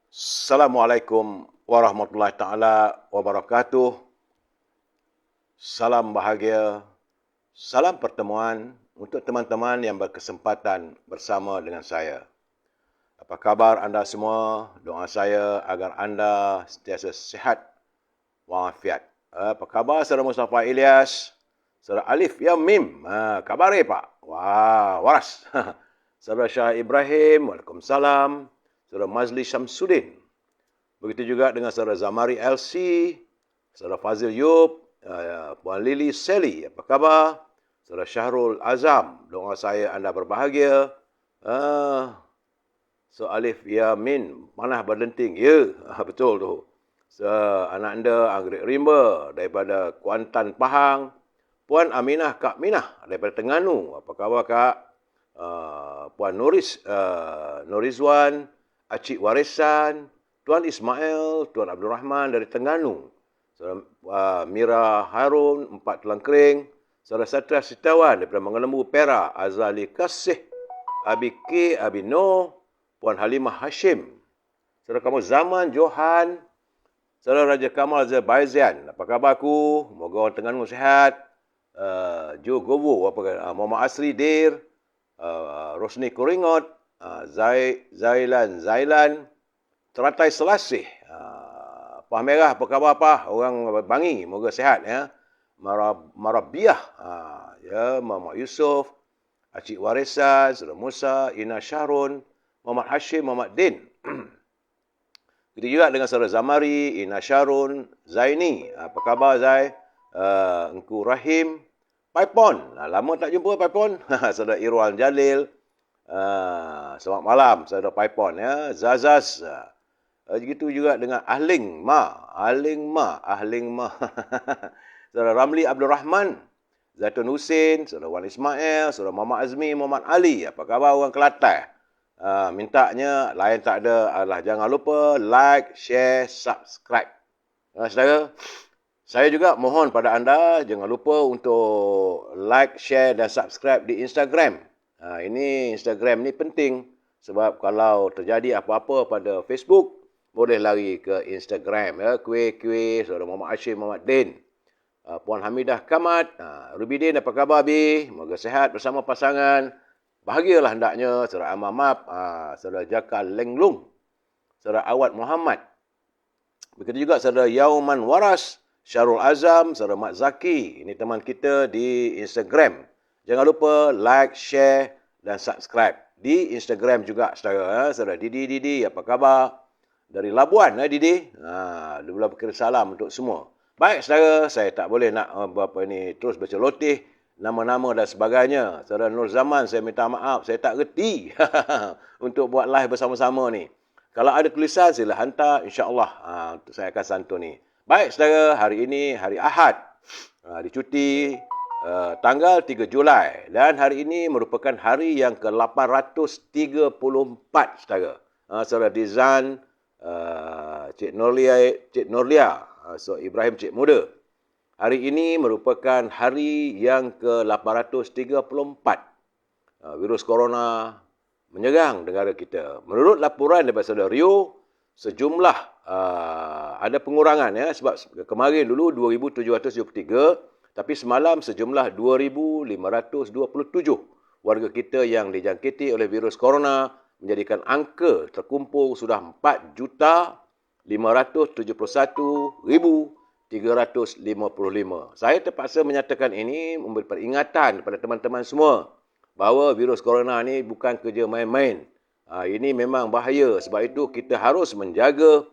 Assalamualaikum warahmatullahi taala wabarakatuh. Salam bahagia, salam pertemuan untuk teman-teman yang berkesempatan bersama dengan saya. Apa khabar anda semua? Doa saya agar anda sentiasa sihat walafiat. Apa khabar Saudara Mustafa Ilyas? Saudara Alif Ya Mim. Khabar Pak? Wah, waras. Saudara Syah Ibrahim, Waalaikumsalam. Saudara Mazli Syamsuddin. Begitu juga dengan Saudara Zamari LC, Saudara Fazil Yub, Puan Lily Sally, apa khabar? Saudara Syahrul Azam, doa saya anda berbahagia. So Alif Ya Min, panah berdenting. Ya, betul tu. So, anak anda Anggrek Rimba daripada Kuantan Pahang. Puan Aminah Kak Minah daripada Terengganu. Apa khabar Kak? Puan Norizwan, Acik Warisan, Tuan Ismail, Tuan Abdul Rahman dari Terengganu. Saudara Mira Harun, Empat Tulang Kering. Saudara Satria Sitawan daripada Mengelembu Perak. Azali Kasih, Abi K, Abi Noh, Puan Halimah Hashim. Saudara kamu Zaman Johan. Saudara Raja Kamal Zerbaizian. Apa khabar aku? Moga orang Terengganu sihat. Jo Govo, Muhammad Asri Dir. Rosni Koringot, Zailan, Teratai Selasih, Pah Merah, apa khabar Pah? Orang Bangi, moga sihat ya. Marabiah, ya, Muhammad Yusof, Acik Warisan, Saudara Musa, Ina Syarun, Muhammad Hashim, Muhammad Din. Begitu juga dengan Saudara Zamari, Ina Syarun, Zaini, apa khabar Zai? Engku Rahim, Paipon. Lama tak jumpa Paipon. Saudara Irwan Jalil. Selamat malam Saudara Paipon ya. Zazaz. Begitu juga dengan Ahling Ma. Saudara Ramli Abdul Rahman. Zaitun Husin, Saudara Wan Ismail, Saudara Muhammad Azmi, Muhammad Ali. Apa khabar orang Kelantan? Mintanya lain tak ada adalah jangan lupa like, share, subscribe. Saudara, saya juga mohon pada anda, jangan lupa untuk like, share dan subscribe di Instagram. Ini Instagram ni penting sebab kalau terjadi apa-apa pada Facebook, boleh lari ke Instagram. Ya. Kuih, Saudara Muhammad Hashim, Muhammad Din. Puan Hamidah Kamat. Ruby Din, apa khabar Bi? Moga sihat bersama pasangan. Bahagialah hendaknya. Saudara Amamap, Saudara Jaka Lenglung, Saudara Awad Muhammad. Begitu juga Saudara Yauman Waras, Syarul Azam, Saudara Mat Zaki. Ini teman kita di Instagram. Jangan lupa like, share dan subscribe. Di Instagram juga, saudara. Saudara Didi, apa khabar? Dari Labuan, Didi. Dia berkirim salam untuk semua. Baik, saudara. Saya tak boleh nak terus berceloteh nama-nama dan sebagainya. Saudara Nur Zaman, saya minta maaf. Saya tak reti untuk buat live bersama-sama ni. Kalau ada tulisan, sila hantar. InsyaAllah saya akan santuni. Baik, saudara, hari ini hari Ahad, hari cuti, tanggal 3 Julai. Dan hari ini merupakan hari yang ke-834, saudara. Saudara Dizan, Cik Norlia, so Ibrahim Cik Muda. Hari ini merupakan hari yang ke-834. Virus corona menyerang negara kita. Menurut laporan daripada saudara Rio, sejumlah ada pengurangan ya, sebab kemarin dulu 2,773, tapi semalam sejumlah 2,527 warga kita yang dijangkiti oleh virus corona, menjadikan angka terkumpul sudah 4,571,355. Saya terpaksa menyatakan ini memberi peringatan kepada teman-teman semua bahawa virus corona ni bukan kerja main-main. Ini memang bahaya. Sebab itu kita harus menjaga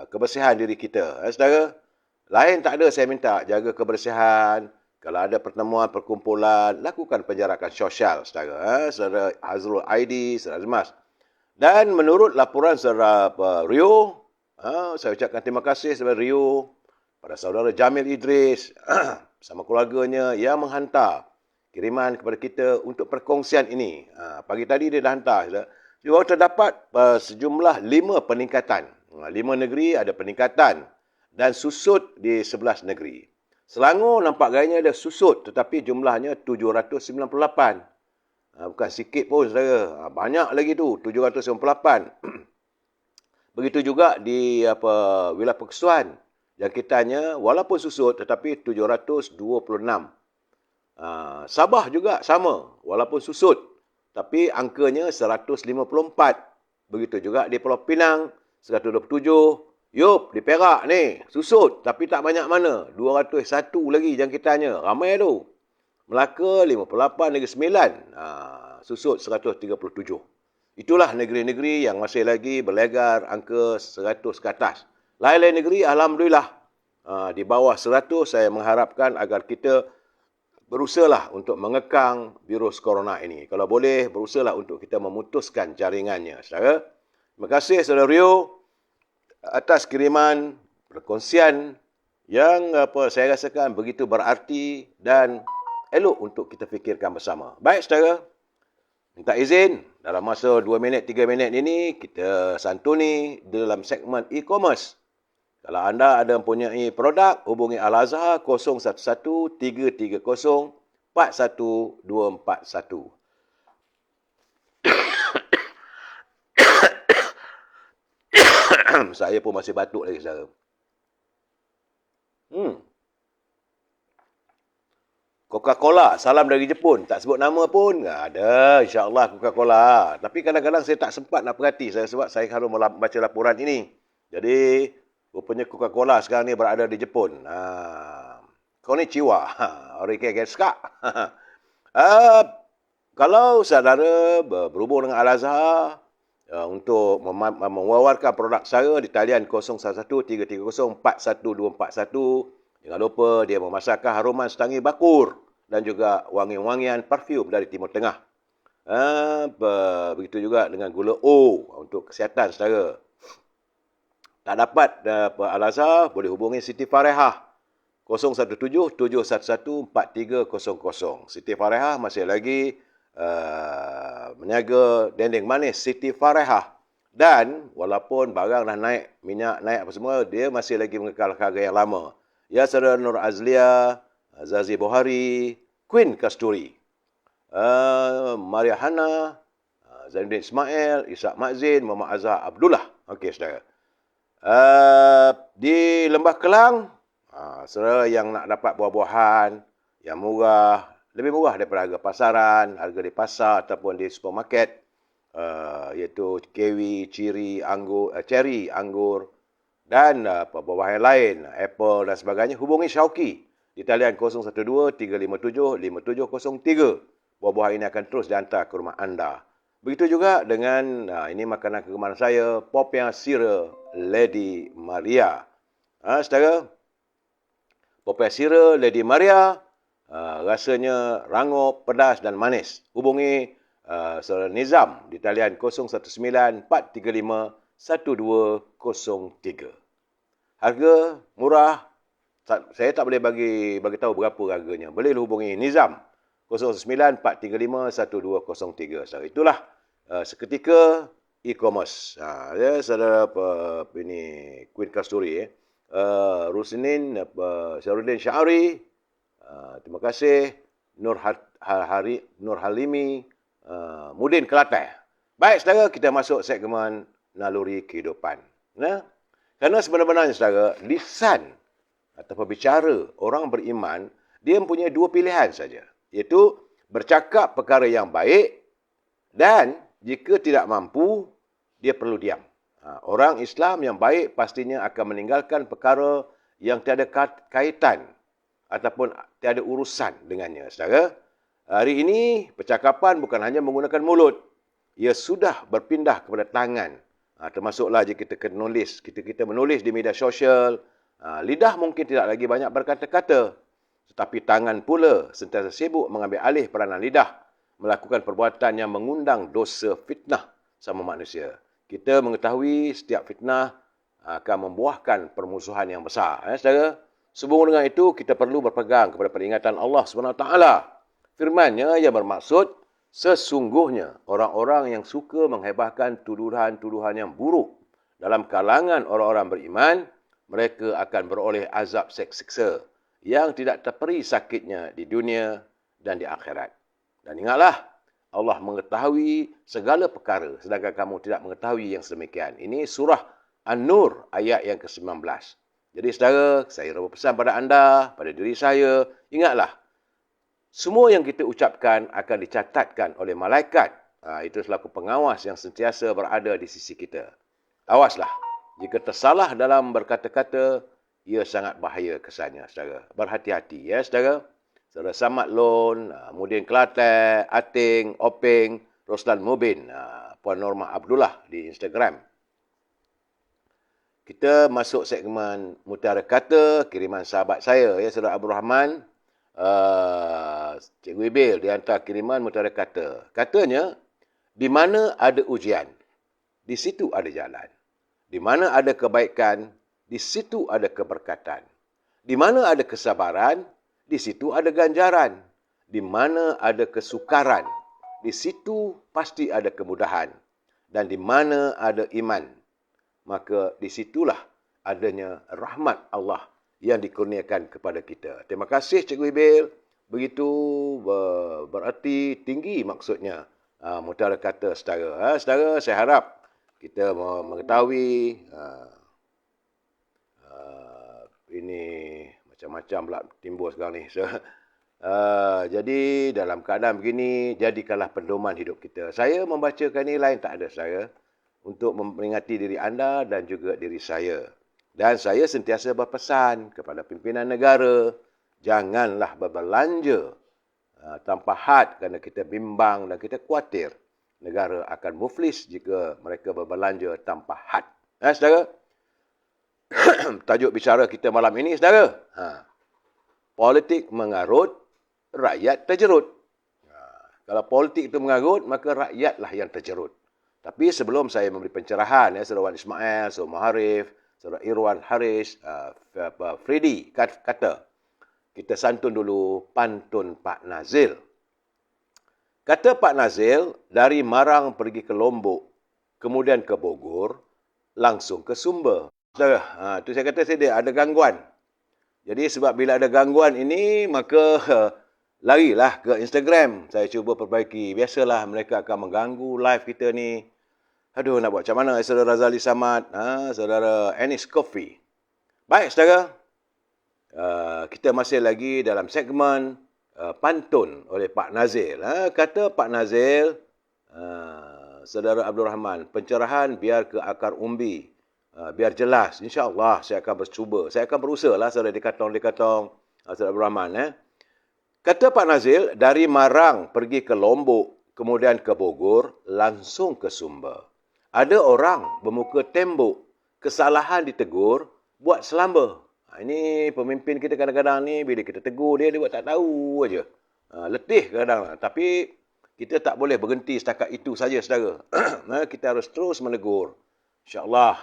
kebersihan diri kita. Saudara, lain tak ada saya minta jaga kebersihan. Kalau ada pertemuan, perkumpulan, lakukan penjarakan sosial, saudara. Saudara Hazrul Aidi, saudara Azmas. Dan menurut laporan saudara Rio, saya ucapkan terima kasih kepada Rio, pada saudara Jamil Idris, bersama keluarganya yang menghantar kiriman kepada kita untuk perkongsian ini. Pagi tadi dia dah hantar. Bahawa terdapat sejumlah 5 peningkatan. 5 negeri ada peningkatan dan susut di 11 negeri. Selangor nampak gayanya ada susut tetapi jumlahnya 798. Bukan sikit pun, saudara. Banyak lagi tu, 798. Begitu juga di wilayah Perkesuan. Jangkitannya walaupun susut tetapi 726. Sabah juga sama, walaupun susut, tapi angkanya 154. Begitu juga di Pulau Pinang, 127. Yup, di Perak ni, susut, tapi tak banyak mana. 201 lagi jangkitannya, ramai tu. Melaka, 58 negeri 9. Susut, 137. Itulah negeri-negeri yang masih lagi berlegar angka 100 ke atas. Lain-lain negeri, Alhamdulillah, di bawah 100, saya mengharapkan agar kita berusahalah untuk mengekang virus corona ini. Kalau boleh, berusahalah untuk kita memutuskan jaringannya. Saudara, terima kasih Saudara Rio atas kiriman perkongsian yang saya rasakan begitu berarti dan elok untuk kita fikirkan bersama. Baik saudara, minta izin dalam masa 2 minit, 3 minit ini kita santuni dalam segmen e-commerce. Kalau anda ada mempunyai produk, hubungi Al-Azhar 011-330-41241. Saya pun masih batuk lagi, saudara. Coca-Cola, salam dari Jepun. Tak sebut nama pun. Ada, insya-Allah Coca-Cola. Tapi kadang-kadang saya tak sempat nak perhati sebab saya harus membaca laporan ini. Jadi, rupanya Coca-Cola sekarang ni berada di Jepun. Konnichiwa. Orike desu ka? Kalau saudara berhubung dengan Al-Azhar untuk mewawarkan produk saya di talian 011-330-41241, jangan lupa dia memasarkan haruman setangi bakur dan juga wangi-wangian parfum dari Timur Tengah. Begitu juga dengan gula O untuk kesihatan saudara. Tak dapat Al-Azhar, boleh hubungi Siti Farehah 017-711-4300. Siti Farehah masih lagi meniaga dendeng manis Siti Farehah. Dan walaupun barang dah naik, minyak naik apa semua, dia masih lagi mengekal harga yang lama. Ya saudara Nur Azlia, Zazi Bohari, Queen Kasturi, Maria Hana, Zainuddin Ismail, Ishak Mazin, Muhammad Azhar Abdullah. Okey saudara. Di Lembah Kelang, saudara yang nak dapat buah-buahan yang murah, lebih murah daripada harga pasaran, harga di pasar ataupun di supermarket, iaitu kiwi, cherry, anggur dan buah-buahan lain, apple dan sebagainya, hubungi Syauqi di talian 012-357-5703. Buah-buahan ini akan terus dihantar ke rumah anda. Begitu juga dengan, ini makanan kegemaran saya, Popiah Sira Lady Maria. Saudara, Popiah Sira Lady Maria, rasanya rangup, pedas dan manis. Hubungi saudara Nizam di talian 019-435-1203. Harga murah, saya tak boleh bagi tahu berapa harganya. Boleh hubungi Nizam 019-435-1203. So, itulah seketika e-commerce. Ya, saudara ini Queen Kasturi, Rusnin, Syarudin Syahri, terima kasih, Nur Halimi, Mudin Kelantan. Baik saudara, kita masuk segmen naluri kehidupan. Kerana sebenarnya saudara, lisan atau bicara orang beriman, dia mempunyai dua pilihan saja, iaitu bercakap perkara yang baik dan jika tidak mampu, dia perlu diam. Orang Islam yang baik pastinya akan meninggalkan perkara yang tiada kaitan ataupun tiada urusan dengannya. Saudara, hari ini percakapan bukan hanya menggunakan mulut. Ia sudah berpindah kepada tangan. Termasuklah jika kita menulis. Kita menulis di media sosial. Lidah mungkin tidak lagi banyak berkata-kata. Tetapi tangan pula sentiasa sibuk mengambil alih peranan lidah. Melakukan perbuatan yang mengundang dosa fitnah sama manusia. Kita mengetahui setiap fitnah akan membuahkan permusuhan yang besar. Saudara, sehubungan dengan itu, kita perlu berpegang kepada peringatan Allah SWT. Firman-Nya yang bermaksud, sesungguhnya orang-orang yang suka menghebahkan tuduhan-tuduhan yang buruk dalam kalangan orang-orang beriman, mereka akan beroleh azab seksa yang tidak terperi sakitnya di dunia dan di akhirat. Dan ingatlah, Allah mengetahui segala perkara, sedangkan kamu tidak mengetahui yang sedemikian. Ini surah An-Nur ayat yang ke-19. Jadi saudara, saya berpesan pada anda, pada diri saya, ingatlah, semua yang kita ucapkan akan dicatatkan oleh malaikat. Itu selaku pengawas yang sentiasa berada di sisi kita. Awaslah, jika tersalah dalam berkata-kata, ia sangat bahaya kesannya, saudara. Berhati-hati, ya, saudara. Saudara Samad Lon, Mudin Kelantan, Ating, Openg, Roslan Mubin, Puan Norma Abdullah di Instagram. Kita masuk segmen Mutiara Kata, kiriman sahabat saya, ya, Saudara Abdul Rahman. Cikgu Ibil, dia hantar kiriman Mutiara Kata. Katanya, di mana ada ujian, di situ ada jalan. Di mana ada kebaikan, di situ ada keberkatan. Di mana ada kesabaran, di situ ada ganjaran. Di mana ada kesukaran, di situ pasti ada kemudahan. Dan di mana ada iman, maka disitulah adanya rahmat Allah yang dikurniakan kepada kita. Terima kasih Cikgu Ibil. Begitu berarti tinggi maksudnya Mutiara Kata saudara. Saudara, saya harap kita mengetahui ini macam-macam pula timbul sekarang ni. Jadi dalam keadaan begini, jadikanlah pedoman hidup kita. Saya membacakan ini lain tak ada saya untuk memperingati diri anda dan juga diri saya. Dan saya sentiasa berpesan kepada pimpinan negara, janganlah berbelanja tanpa had kerana kita bimbang dan kita khawatir negara akan muflis jika mereka berbelanja tanpa had. Saudara, tajuk bicara kita malam ini, saudara. Politik mengarut, rakyat terjerut. Kalau politik itu mengarut, maka rakyatlah yang terjerut. Tapi sebelum saya memberi pencerahan, ya, Saudara Wan Ismail, Saudara Maharif, Saudara Irwan Haris, Freddy kata, kita santun dulu pantun Pak Nazil. Kata Pak Nazil, dari Marang pergi ke Lombok, kemudian ke Bogor, langsung ke Sumber. Itu saya kata saya ada gangguan. Jadi sebab bila ada gangguan ini, maka larilah ke Instagram. Saya cuba perbaiki. Biasalah mereka akan mengganggu live kita ni. Aduh, nak buat macam mana? Saudara Razali Samad, Saudara Anis Coffee. Baik, saudara. Kita masih lagi dalam segmen pantun oleh Pak Nazil. Kata Pak Nazil, Saudara Abdul Rahman, pencerahan biar ke akar umbi. Biar jelas. InsyaAllah saya akan bercuba. Saya akan berusaha lah, saudara dikatong. Saudara Abdul Rahman. Kata Pak Nazil, dari Marang pergi ke Lombok, kemudian ke Bogor, langsung ke Sumber. Ada orang bermuka tembok, kesalahan ditegur, buat selamba. Ini pemimpin kita kadang-kadang ni, bila kita tegur dia buat tak tahu aja. Letih kadang-kadang. Tapi kita tak boleh berhenti setakat itu saja, saudara. Kita harus terus menegur. InsyaAllah,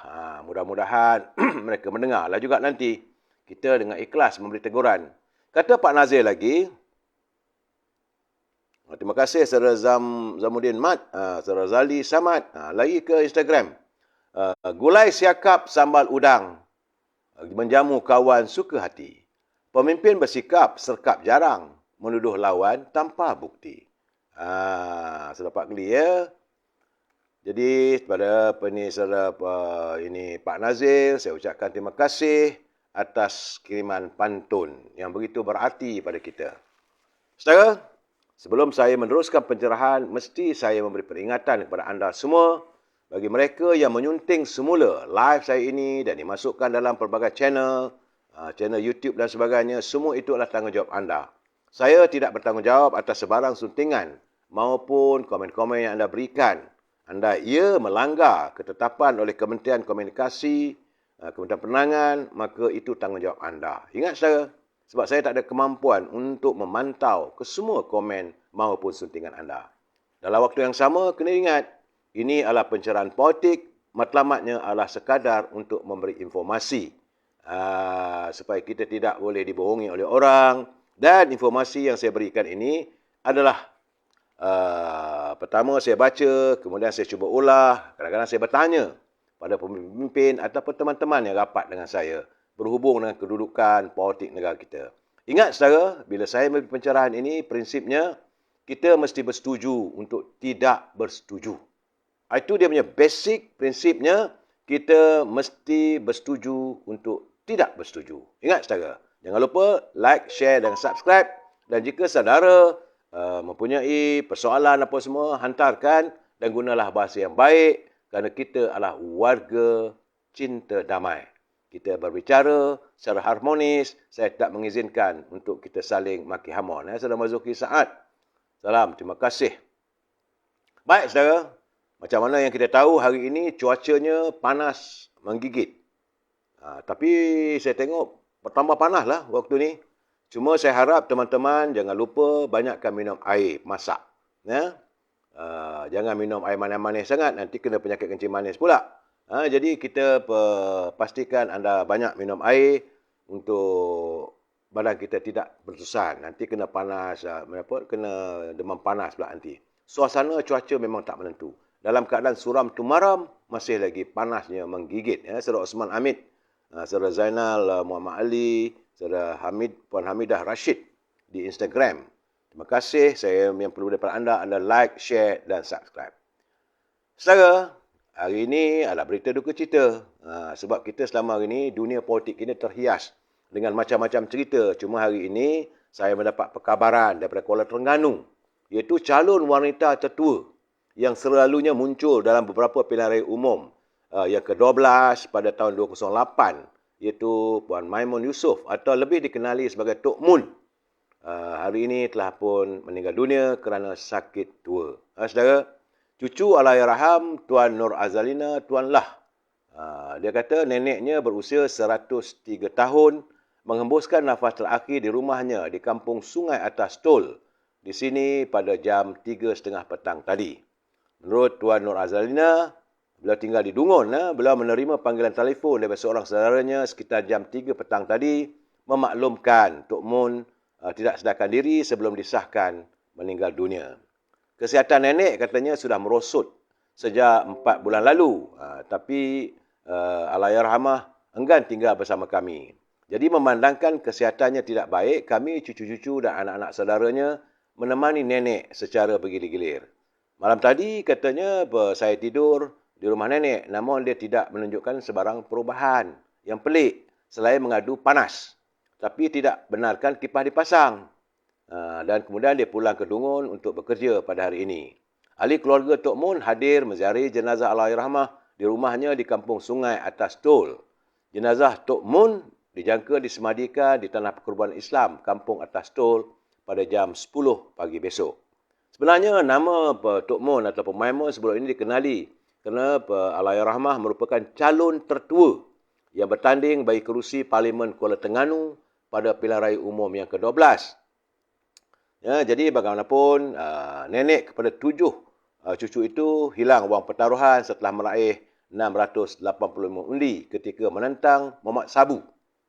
mudah-mudahan mereka mendengarlah juga nanti. Kita dengan ikhlas memberi teguran. Kata Pak Nazir lagi, terima kasih Saudara Zamuddin Mat, Saudara Zali Samad. Lagi ke Instagram. Gulai siakap sambal udang, menjamu kawan suka hati. Pemimpin bersikap serkap jarang, menuduh lawan tanpa bukti. Sudah Pak Geli, ya. Jadi kepada saudara Pak Nazil, saya ucapkan terima kasih atas kiriman pantun yang begitu berarti pada kita. Saudara, sebelum saya meneruskan pencerahan, mesti saya memberi peringatan kepada anda semua, bagi mereka yang menyunting semula live saya ini dan dimasukkan dalam pelbagai channel YouTube dan sebagainya, semua itu adalah tanggungjawab anda. Saya tidak bertanggungjawab atas sebarang suntingan maupun komen-komen yang anda berikan. Anda ia melanggar ketetapan oleh Kementerian Komunikasi, Kementerian Penerangan, maka itu tanggungjawab anda. Ingat saudara, sebab saya tak ada kemampuan untuk memantau ke semua komen maupun suntingan anda. Dalam waktu yang sama, kena ingat, ini adalah pencerahan politik, matlamatnya adalah sekadar untuk memberi informasi. Supaya kita tidak boleh dibohongi oleh orang. Dan informasi yang saya berikan ini adalah pertama saya baca, kemudian saya cuba ulah, kadang-kadang saya bertanya pada pemimpin ataupun teman-teman yang rapat dengan saya berhubung dengan kedudukan politik negara kita. Ingat saudara, bila saya memberi pencerahan ini, prinsipnya kita mesti bersetuju untuk tidak bersetuju. Itu dia punya basic prinsipnya, kita mesti bersetuju untuk tidak bersetuju. Ingat saudara, jangan lupa like, share dan subscribe. Dan jika saudara mempunyai persoalan apa semua, hantarkan dan gunalah bahasa yang baik kerana kita adalah warga cinta damai. Kita berbicara secara harmonis. Saya tak mengizinkan untuk kita saling maki hamon. Saudara Marzuki Saad. Salam, terima kasih. Baik saudara, macam mana yang kita tahu hari ini cuacanya panas menggigit. Tapi saya tengok bertambah panas lah waktu ni. Cuma saya harap teman-teman jangan lupa banyakkan minum air masak. Ya? Jangan minum air manis-manis sangat, nanti kena penyakit kencing manis pula. Jadi kita pastikan anda banyak minum air untuk badan kita tidak berterusan. Nanti kena panas, kena demam panas pula nanti. Suasana cuaca memang tak menentu. Dalam keadaan suram tumaram, masih lagi panasnya menggigit. Saudara Osman Hamid, saudara Zainal Muhammad Ali, saudara Puan Hamidah Rashid di Instagram. Terima kasih. Saya yang perlu daripada anda like, share dan subscribe. Saudara, hari ini adalah berita duka cita. Sebab kita selama hari ini, dunia politik ini terhias dengan macam-macam cerita. Cuma hari ini, saya mendapat perkabaran daripada Kuala Terengganu, iaitu calon wanita tertua yang selalunya muncul dalam beberapa pilihan raya umum. Yang ke-12 pada tahun 2008, iaitu Puan Maimun Yusof atau lebih dikenali sebagai Tok Mun. Hari ini telah pun meninggal dunia kerana sakit tua. Saudara, cucu Allahyarham Tuan Nur Azalina Tuan Lah. Dia kata neneknya berusia 103 tahun menghembuskan nafas terakhir di rumahnya di kampung Sungai Atas Tol di sini pada jam 3.30 petang tadi. Menurut Tuan Nur Azalina, beliau tinggal di Dungun. Beliau menerima panggilan telefon daripada seorang saudaranya sekitar jam 3 petang tadi memaklumkan Tok Mun tidak sedarkan diri sebelum disahkan meninggal dunia. Kesihatan nenek katanya sudah merosot sejak 4 bulan lalu. Tapi Allahyarhamah enggan tinggal bersama kami. Jadi memandangkan kesihatannya tidak baik, kami cucu-cucu dan anak-anak saudaranya menemani nenek secara bergilir-gilir. Malam tadi katanya saya tidur di rumah nenek, namun dia tidak menunjukkan sebarang perubahan yang pelik selain mengadu panas. Tapi tidak benarkan kipas dipasang. Dan kemudian dia pulang ke Dungun untuk bekerja pada hari ini. Ahli keluarga Tok Mun hadir menziarahi jenazah Allahyarhamah di rumahnya di kampung Sungai Atas Tol. Jenazah Tok Mun dijangka disemadikan di Tanah Perkurban Islam, Kampung Atas Tol pada jam 10 pagi besok. Sebenarnya nama Tok Mun atau Maimun sebelum ini dikenali kerana Allahyarhamah merupakan calon tertua yang bertanding bagi kerusi Parlimen Kuala Terengganu pada pilihan raya umum yang ke-12. Ya, jadi bagaimanapun nenek kepada 7 cucu itu hilang wang pertaruhan setelah meraih 685 undi ketika menentang Muhammad Sabu,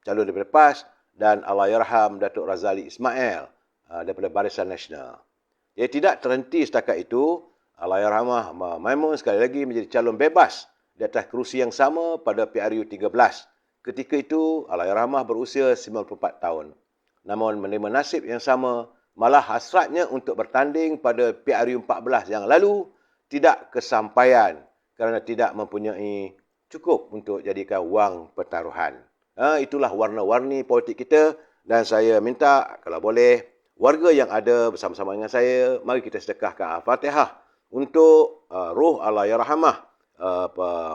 calon daripada PAS, dan Allahyarham Datuk Razali Ismail daripada Barisan Nasional. Ia tidak terhenti setakat itu. Allahyarhamah Maimun sekali lagi menjadi calon bebas di atas kerusi yang sama pada PRU 13. Ketika itu, Allahyarhamah berusia 94 tahun. Namun menerima nasib yang sama, malah hasratnya untuk bertanding pada PRU 14 yang lalu tidak kesampaian kerana tidak mempunyai cukup untuk jadikan wang pertaruhan. Itulah warna-warni politik kita dan saya minta kalau boleh warga yang ada bersama-sama dengan saya, mari kita sedekahkan Al-Fatihah untuk roh Allahyarhamah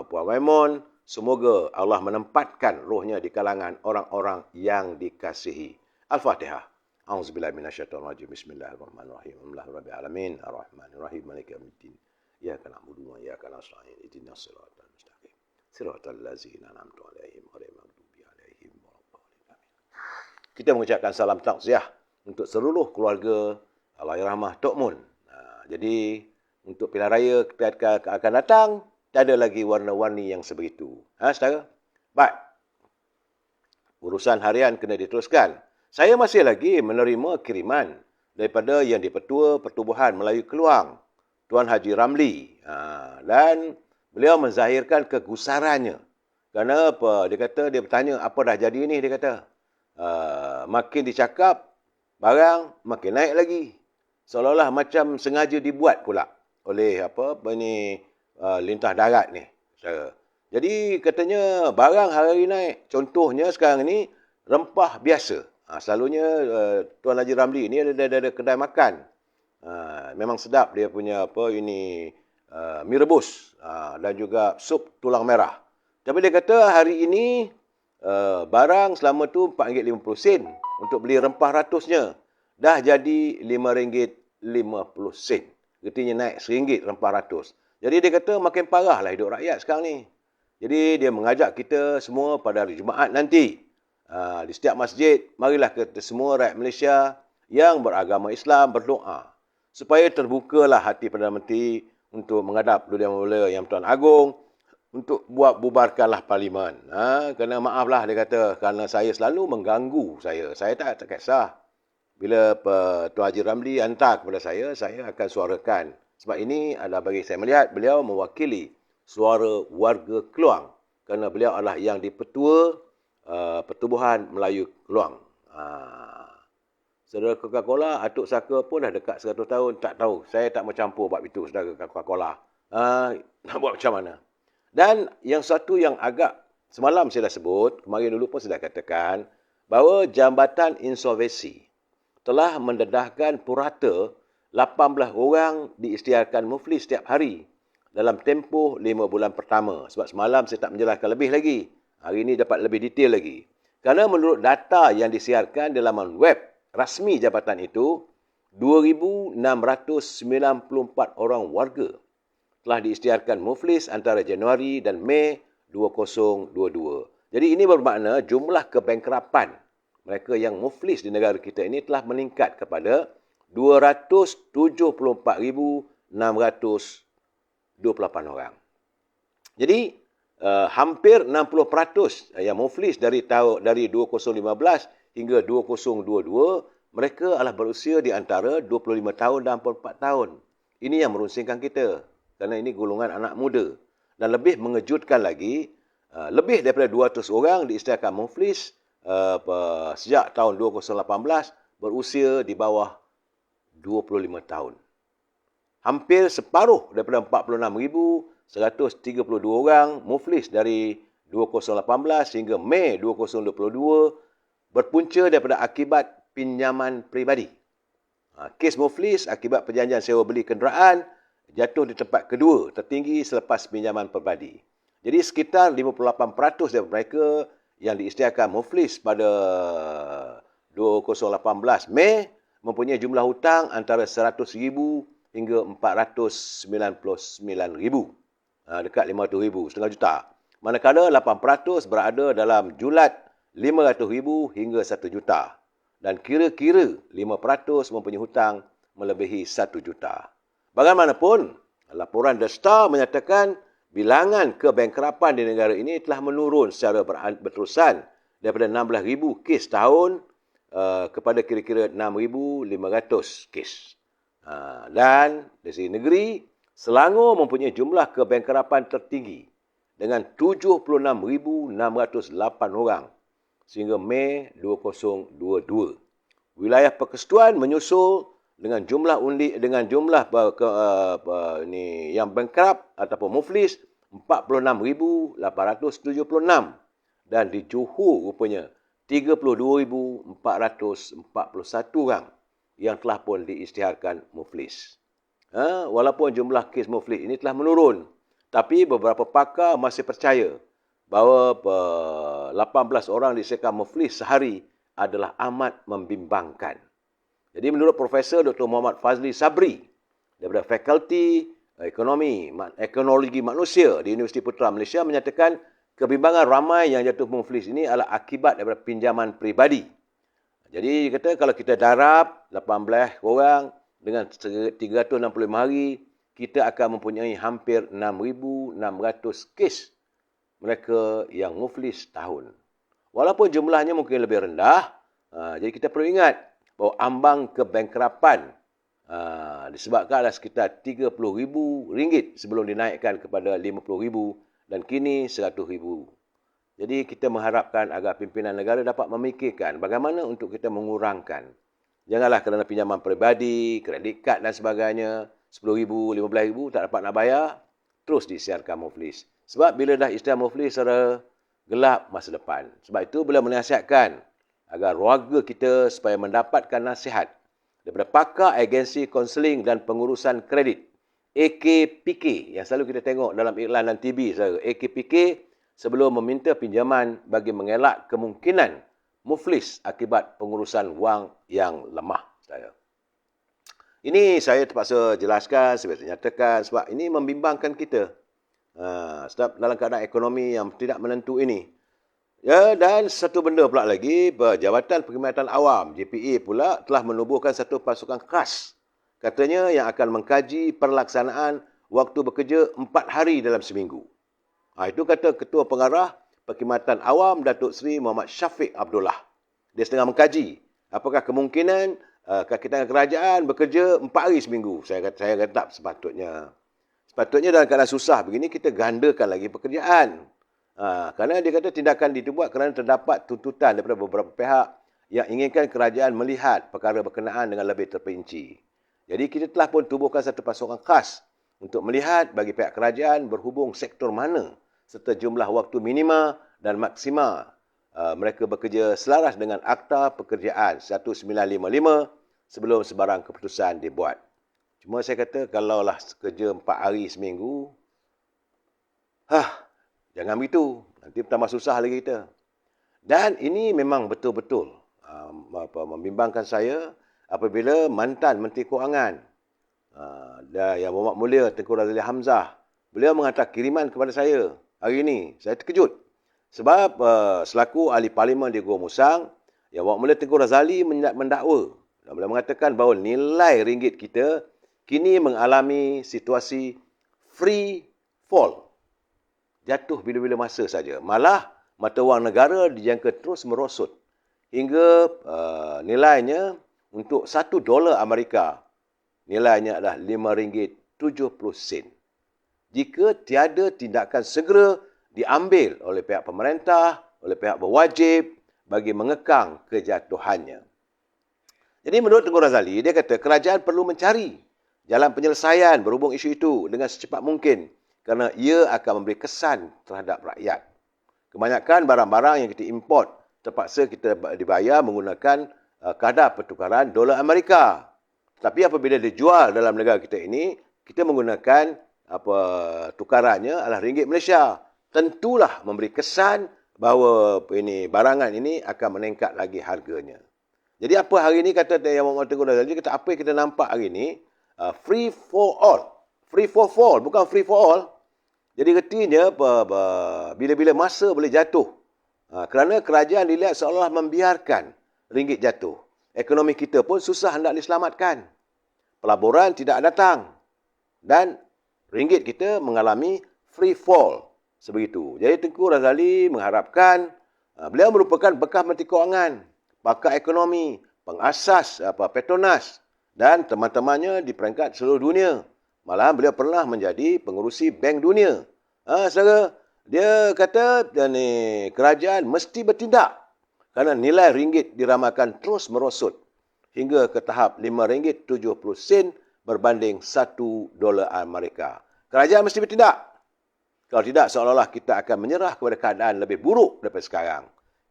Puan Maimun. Semoga Allah menempatkan rohnya di kalangan orang-orang yang dikasihi. Al-Fatihah. A'udzubillahi minasyaitonir rajim. Bismillahirrahmanirrahim. Alhamdulillahirabbil alamin. Arrahmanirrahim. Maliki yaumiddin. Iyyaka na'budu wa iyyaka nasta'in. Ihdinas siratal mustaqim. Siratal ladzina an'amta 'alaihim ghairil maghdubi 'alaihim waladdallin. Kita mengucapkan salam takziah untuk seluruh keluarga Allahyarhamah Tok Mun. Jadi untuk pilihan raya akan datang, tak ada lagi warna-warni yang sebegitu. Saudara? Baik. Urusan harian kena diteruskan. Saya masih lagi menerima kiriman daripada Yang di-Pertua Pertubuhan Melayu Keluang, Tuan Haji Ramli. Dan beliau menzahirkan kegusarannya. Kerana apa? Dia kata, dia bertanya, apa dah jadi ni? Dia kata, makin dicakap, barang makin naik lagi. seolah-olah macam sengaja dibuat pula oleh lintah darat ni. Jadi katanya barang hari naik. Contohnya sekarang ni rempah biasa. Selalunya Tuan Haji Ramli ni ada kedai makan. Memang sedap dia punya mi rebus dan juga sup tulang merah. Tapi dia kata hari ini barang selama tu RM4.50 untuk beli rempah ratusnya. Dah jadi RM5.50. Artinya naik RM1 rempah ratus. Jadi dia kata makin parahlah hidup rakyat sekarang ni. Jadi dia mengajak kita semua pada hari Jumaat nanti. Di setiap masjid, marilah kita semua rakyat Malaysia yang beragama Islam berdoa. Supaya terbukalah hati Perdana Menteri untuk menghadap Duli Mulia Yang Tuan Agong untuk buat bubarkanlah parlimen. Kena maaflah dia kata kerana saya selalu mengganggu saya. Saya tak kisah. Bila Tuan Haji Ramli hantar kepada saya akan suarakan. Sebab ini adalah bagi saya melihat beliau mewakili suara warga Keluang. Kerana beliau adalah yang dipertua Pertubuhan Melayu Keluang. Saudara Coca-Cola, Atuk Saka pun dah dekat 100 tahun. Tak tahu. Saya tak mau campur bab itu, saudara Coca-Cola. Nak buat macam mana? Dan yang satu yang agak semalam saya dah sebut, kemarin dulu pun saya dah katakan, bahawa Jambatan Insolvensi telah mendedahkan purata 18 orang diisytiharkan muflis setiap hari dalam tempoh 5 bulan pertama. Sebab semalam saya tak menjelaskan lebih lagi. Hari ini dapat lebih detail lagi. Kerana menurut data yang disiarkan di laman web rasmi jabatan itu, 2,694 orang warga telah diisytiharkan muflis antara Januari dan Mei 2022. Jadi ini bermakna jumlah kebangkrapan mereka yang muflis di negara kita ini telah meningkat kepada 274,628 orang. Jadi hampir 60% yang muflis dari 2015 hingga 2022, mereka adalah berusia di antara 25 tahun dan 44 tahun. Ini yang merunsingkan kita. Kerana ini golongan anak muda. Dan lebih mengejutkan lagi, lebih daripada 200 orang diisytiharkan muflis sejak tahun 2018 berusia di bawah 25 tahun. Hampir separuh daripada 46,132 orang muflis dari 2018 hingga Mei 2022 berpunca daripada akibat pinjaman peribadi. Kes muflis akibat perjanjian sewa beli kenderaan jatuh di tempat kedua tertinggi selepas pinjaman peribadi. Jadi sekitar 58% daripada mereka yang diisytiharkan muflis pada 2018 Mei mempunyai jumlah hutang antara 100,000 hingga 499,000. Dekat 500,000, setengah juta. Manakala 8% berada dalam julat 500,000 hingga 1 juta. Dan kira-kira 5% mempunyai hutang melebihi 1 juta. Bagaimanapun, laporan The Star menyatakan bilangan kebangkrapan di negara ini telah menurun secara berterusan daripada 16,000 kes tahun kepada kira-kira 6,500 kes. Dan di segi negeri, Selangor mempunyai jumlah kebangkrapan tertinggi dengan 76,608 orang sehingga Mei 2022. Wilayah Persekutuan menyusul dengan jumlah yang bankrupt ataupun muflis 46,876 dan di Johor rupanya 32,441 orang yang telah pun diisytiharkan muflis. Walaupun jumlah kes muflis ini telah menurun, tapi beberapa pakar masih percaya bahawa 18 orang diisytiharkan muflis sehari adalah amat membimbangkan. Jadi menurut Profesor Dr. Muhammad Fazli Sabri daripada Fakulti Ekonologi Manusia di Universiti Putra Malaysia menyatakan kebimbangan ramai yang jatuh muflis ini adalah akibat daripada pinjaman peribadi. Jadi kata kalau kita darab 18 orang dengan 365 hari, kita akan mempunyai hampir 6,600 kes mereka yang muflis tahun. Walaupun jumlahnya mungkin lebih rendah, jadi kita perlu ingat bahawa ambang kebangkrapan disebabkan ada sekitar RM30,000 sebelum dinaikkan kepada RM50,000 dan kini RM100,000. Jadi kita mengharapkan agar pimpinan negara dapat memikirkan bagaimana untuk kita mengurangkan Janganlah kerana pinjaman peribadi, kredit kad dan sebagainya, RM10,000, RM15,000 tak dapat nak bayar, terus disiarkan muflis. Sebab bila dah istiar muflis secara gelap masa depan. Sebab itu beliau menasihatkan agar warga kita supaya mendapatkan nasihat daripada pakar agensi konseling dan pengurusan kredit, AKPK, yang selalu kita tengok dalam iklan dan TV, AKPK, sebelum meminta pinjaman bagi mengelak kemungkinan muflis akibat pengurusan wang yang lemah. Ini saya terpaksa jelaskan, saya nyatakan sebab ini membimbangkan kita. Sebab dalam keadaan ekonomi yang tidak menentu ini. Ya, dan satu benda pula lagi, Jabatan Perkhidmatan Awam, JPA pula telah menubuhkan satu pasukan khas. Katanya yang akan mengkaji pelaksanaan waktu bekerja 4 hari dalam seminggu. Itu kata Ketua Pengarah Perkhidmatan Awam Datuk Seri Muhammad Syafiq Abdullah. Dia sedang mengkaji apakah kemungkinan kakitangan kerajaan bekerja 4 hari seminggu. Saya kata tak sepatutnya. Sepatutnya dalam keadaan susah begini kita gandakan lagi pekerjaan. Kerana dia kata tindakan dibuat kerana terdapat tuntutan daripada beberapa pihak yang inginkan kerajaan melihat perkara berkenaan dengan lebih terperinci. Jadi kita telah pun tubuhkan satu pasukan khas untuk melihat bagi pihak kerajaan berhubung sektor mana serta jumlah waktu minima dan maksima mereka bekerja selaras dengan Akta Pekerjaan 1955 sebelum sebarang keputusan dibuat. Cuma saya kata kalaulah kerja 4 hari seminggu, jangan begitu. Nanti tambah susah lagi kita. Dan ini memang betul-betul membimbangkan saya apabila mantan Menteri Kewangan yang berhormat mulia Tengku Razali Hamzah, beliau menghantar kiriman kepada saya hari ini. Saya terkejut. Sebab selaku ahli parlimen di Gua Musang, yang berhormat mulia Tengku Razali mendakwa. Dan beliau mengatakan bahawa nilai ringgit kita kini mengalami situasi free fall. Jatuh bila-bila masa saja. Malah mata wang negara dijangka terus merosot hingga nilainya untuk $1 Amerika nilainya adalah RM5.70. Jika tiada tindakan segera diambil oleh pihak pemerintah, oleh pihak berwajib bagi mengekang kejatuhannya. Jadi menurut Tengku Razali, dia kata kerajaan perlu mencari jalan penyelesaian berhubung isu itu dengan secepat mungkin kerana ia akan memberi kesan terhadap rakyat. Kebanyakan barang-barang yang kita import terpaksa kita dibayar menggunakan kadar pertukaran dolar Amerika. Tapi apabila dijual dalam negara kita ini, kita menggunakan tukarannya adalah ringgit Malaysia. Tentulah memberi kesan bahawa barangan ini akan meningkat lagi harganya. Jadi apa hari ini kata yang Muhammad Tengku Razali, kata apa yang kita nampak hari ini, free for all. Free for fall, bukan free for all. Jadi retinya bila-bila masa boleh jatuh. Kerana kerajaan dilihat seolah membiarkan ringgit jatuh. Ekonomi kita pun susah hendak diselamatkan. Pelaburan tidak datang. Dan ringgit kita mengalami free fall. Sebegitu. Jadi Tengku Razali mengharapkan, beliau merupakan bekas Menteri Kewangan, pakar ekonomi, pengasas Petronas dan teman-temannya di peringkat seluruh dunia. Malahan beliau pernah menjadi pengerusi Bank Dunia. Saudara, dia kata kerajaan mesti bertindak kerana nilai ringgit diramalkan terus merosot hingga ke tahap RM5.70 berbanding $1 Amerika. Kerajaan mesti bertindak. Kalau tidak, seolah-olah kita akan menyerah kepada keadaan lebih buruk daripada sekarang.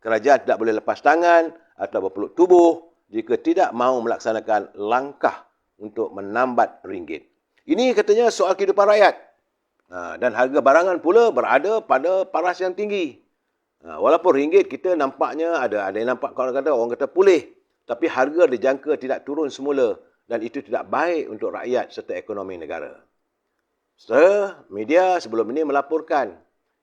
Kerajaan tidak boleh lepas tangan atau berpeluk tubuh jika tidak mahu melaksanakan langkah untuk menambat ringgit. Ini katanya soal kehidupan rakyat. Dan harga barangan pula berada pada paras yang tinggi. Walaupun ringgit kita nampaknya ada yang nampak orang kata pulih. Tapi harga dijangka tidak turun semula. Dan itu tidak baik untuk rakyat serta ekonomi negara. Media sebelum ini melaporkan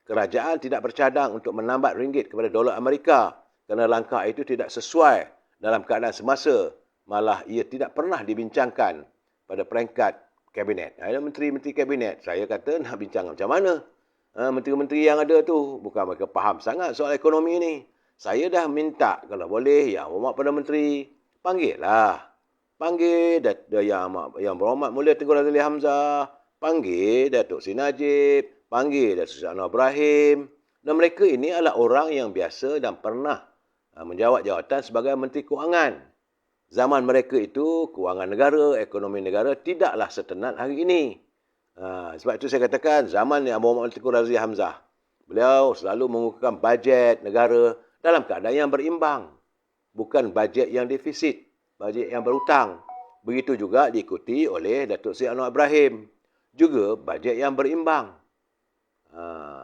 kerajaan tidak bercadang untuk menambat ringgit kepada dolar Amerika kerana langkah itu tidak sesuai dalam keadaan semasa, malah ia tidak pernah dibincangkan pada peringkat kabinet. Menteri-menteri kabinet, saya kata nak bincang macam mana? Menteri-menteri yang ada tu bukan mereka faham sangat soal ekonomi ni. Saya dah minta kalau boleh yang hormat Perdana Menteri panggillah. Panggil yang berhormat mulia Tengku Razali Hamzah, panggil Datuk Seri Najib, panggil Datuk Seri Anwar Ibrahim. Dan mereka ini adalah orang yang biasa dan pernah menjawat jawatan sebagai Menteri Kewangan. Zaman mereka itu, kewangan negara, ekonomi negara tidaklah setenat hari ini. Sebab itu saya katakan, zaman yang Muhammad Tengku Razli Hamzah, beliau selalu mengukuhkan bajet negara dalam keadaan yang berimbang. Bukan bajet yang defisit, bajet yang berhutang. Begitu juga diikuti oleh Datuk Seri Anwar Ibrahim. Juga bajet yang berimbang.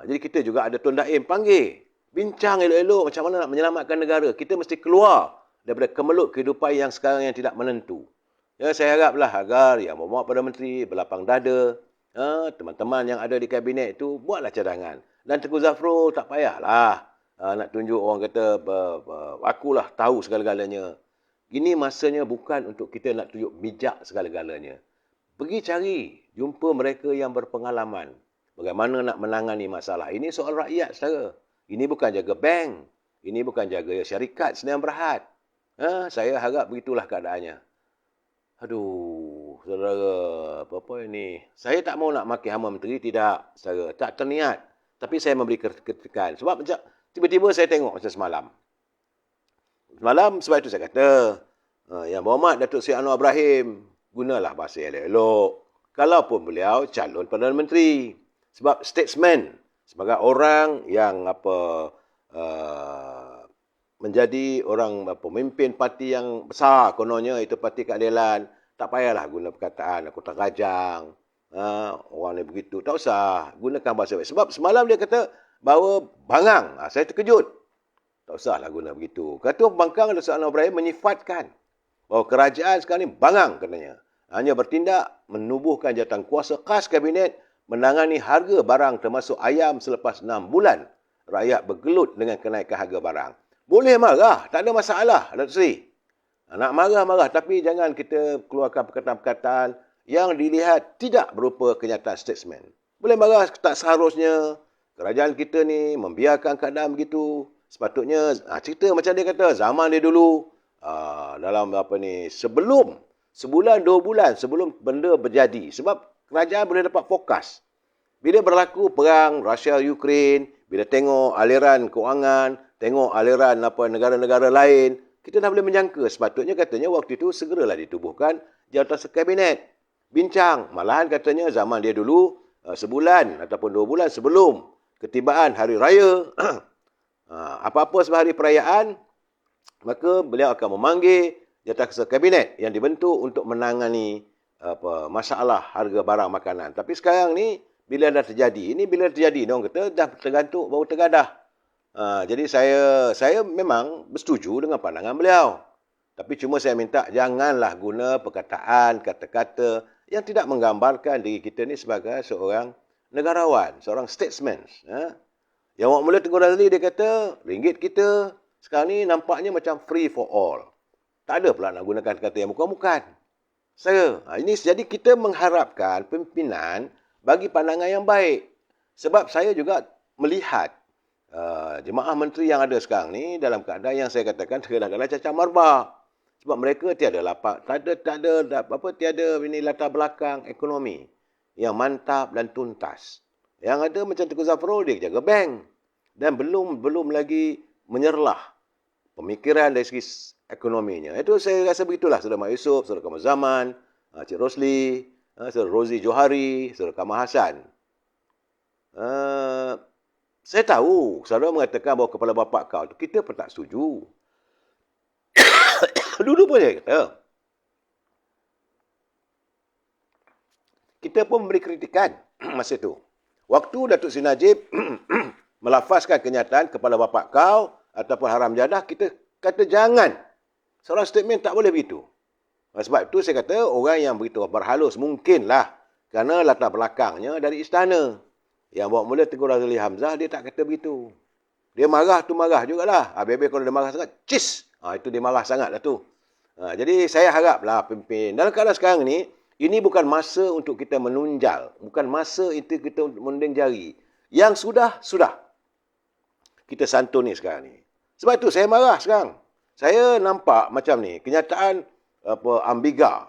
Jadi kita juga ada Tun Daim panggil. Bincang elok-elok macam mana nak menyelamatkan negara. Kita mesti keluar daripada kemelut kehidupan yang sekarang yang tidak menentu. Ya, saya haraplah agar yang memuat Perdana Menteri berlapang dada, teman-teman yang ada di kabinet itu buatlah cadangan. Dan Tengku Zafrul tak payahlah nak tunjuk orang kata akulah tahu segala-galanya. Ini masanya bukan untuk kita nak tunjuk bijak segala-galanya. Pergi cari, jumpa mereka yang berpengalaman. Bagaimana nak menangani masalah. Ini soal rakyat, saudara. Ini bukan jaga bank. Ini bukan jaga syarikat Sdn Bhd. Saya harap begitulah keadaannya. Aduh, saudara, apa-apa ini. Saya tak mau nak maki hamba menteri, tidak, saudara. Tak terniat. Tapi saya memberi kritikan. Sebab macam tiba-tiba saya tengok macam semalam. Semalam, sebab itu saya kata, Yang Berhormat Datuk Seri Anwar Ibrahim, gunalah bahasa elok-elok. Kalaupun beliau calon Perdana Menteri. Sebab statesman, sebagai orang yang menjadi orang pemimpin parti yang besar, kononnya itu Parti Keadilan, tak payahlah guna perkataan aku tak rajang, orang ni begitu. Tak usah gunakan bahasa baik. Sebab semalam dia kata bahawa bangang. Saya terkejut. Tak usahlah guna begitu. Ketua Pembangkang Datuk Anwar Ibrahim menyifatkan bahawa kerajaan sekarang ni bangang katanya. Hanya bertindak menubuhkan jawatan kuasa khas kabinet menangani harga barang termasuk ayam selepas 6 bulan. Rakyat bergelut dengan kenaikan harga barang. Boleh marah, tak ada masalah, Datuk Seri. Nak marah-marah, tapi jangan kita keluarkan perkataan-perkataan yang dilihat tidak berupa kenyataan statesman. Boleh marah, tak seharusnya. Kerajaan kita ni membiarkan keadaan begitu. Sepatutnya, cerita macam dia kata, zaman dia dulu, dalam sebelum, sebulan, 2 bulan sebelum benda berjadi. Sebab kerajaan boleh dapat fokus. Bila berlaku perang Rusia-Ukraine, bila tengok aliran kewangan, tengok aliran negara-negara lain, kita dah boleh menyangka. Sepatutnya katanya waktu itu segeralah ditubuhkan jawatan kabinet. Bincang. Malahan katanya zaman dia dulu, sebulan ataupun 2 bulan sebelum ketibaan Hari Raya, apa-apa sehari perayaan, maka beliau akan memanggil jawatan kabinet yang dibentuk untuk menangani masalah harga barang makanan. Tapi sekarang ni, bila dah terjadi, orang kata dah tergantuk baru tergadah. Jadi saya memang bersetuju dengan pandangan beliau. Tapi cuma saya minta janganlah guna perkataan, kata-kata yang tidak menggambarkan diri kita ni sebagai seorang negarawan, seorang statesman. Yang awak mula Tengku Razli dia kata, ringgit kita sekarang ni nampaknya macam free for all. Tak ada pula nak gunakan kata yang bukan-bukan. Ini jadi kita mengharapkan pimpinan bagi pandangan yang baik. Sebab saya juga melihat jemaah menteri yang ada sekarang ni dalam keadaan yang saya katakan segala-galanya cacat marbah. Sebab mereka tiada latar belakang ekonomi yang mantap dan tuntas. Yang ada macam Tengku Zafrul, dia jaga bank dan belum lagi menyerlah pemikiran dari segi ekonominya. Itu saya rasa begitulah Saudara Mak Yusof, Saudara Kamal Zaman, Cik Rosli, Saudara Rozi Johari, Saudara Kamal Hassan. Saya tahu saudara mengatakan bahawa kepala bapa kau tu kita pun tak setuju. Dulu pun saya kata. Kita pun memberi kritikan masa itu. Waktu Datuk Seri Najib melafazkan kenyataan kepala bapa kau ataupun haram jadah, kita kata jangan. Seorang statement tak boleh begitu. Sebab itu saya kata orang yang begitu berhalus mungkinlah kerana latar belakangnya dari istana. Yang bawa mula Tengku Razli Hamzah, dia tak kata begitu. Dia marah tu marah jugalah. Habis-habis kalau dia marah sangat, cis! Itu dia marah sangat lah tu. Jadi saya haraplah pimpin. Dalam keadaan sekarang ni, ini bukan masa untuk kita menunjal. Bukan masa itu kita menunding jari. Yang sudah. Kita santun ni sekarang ni. Sebab itu saya marah sekarang. Saya nampak macam ni, kenyataan ambiga.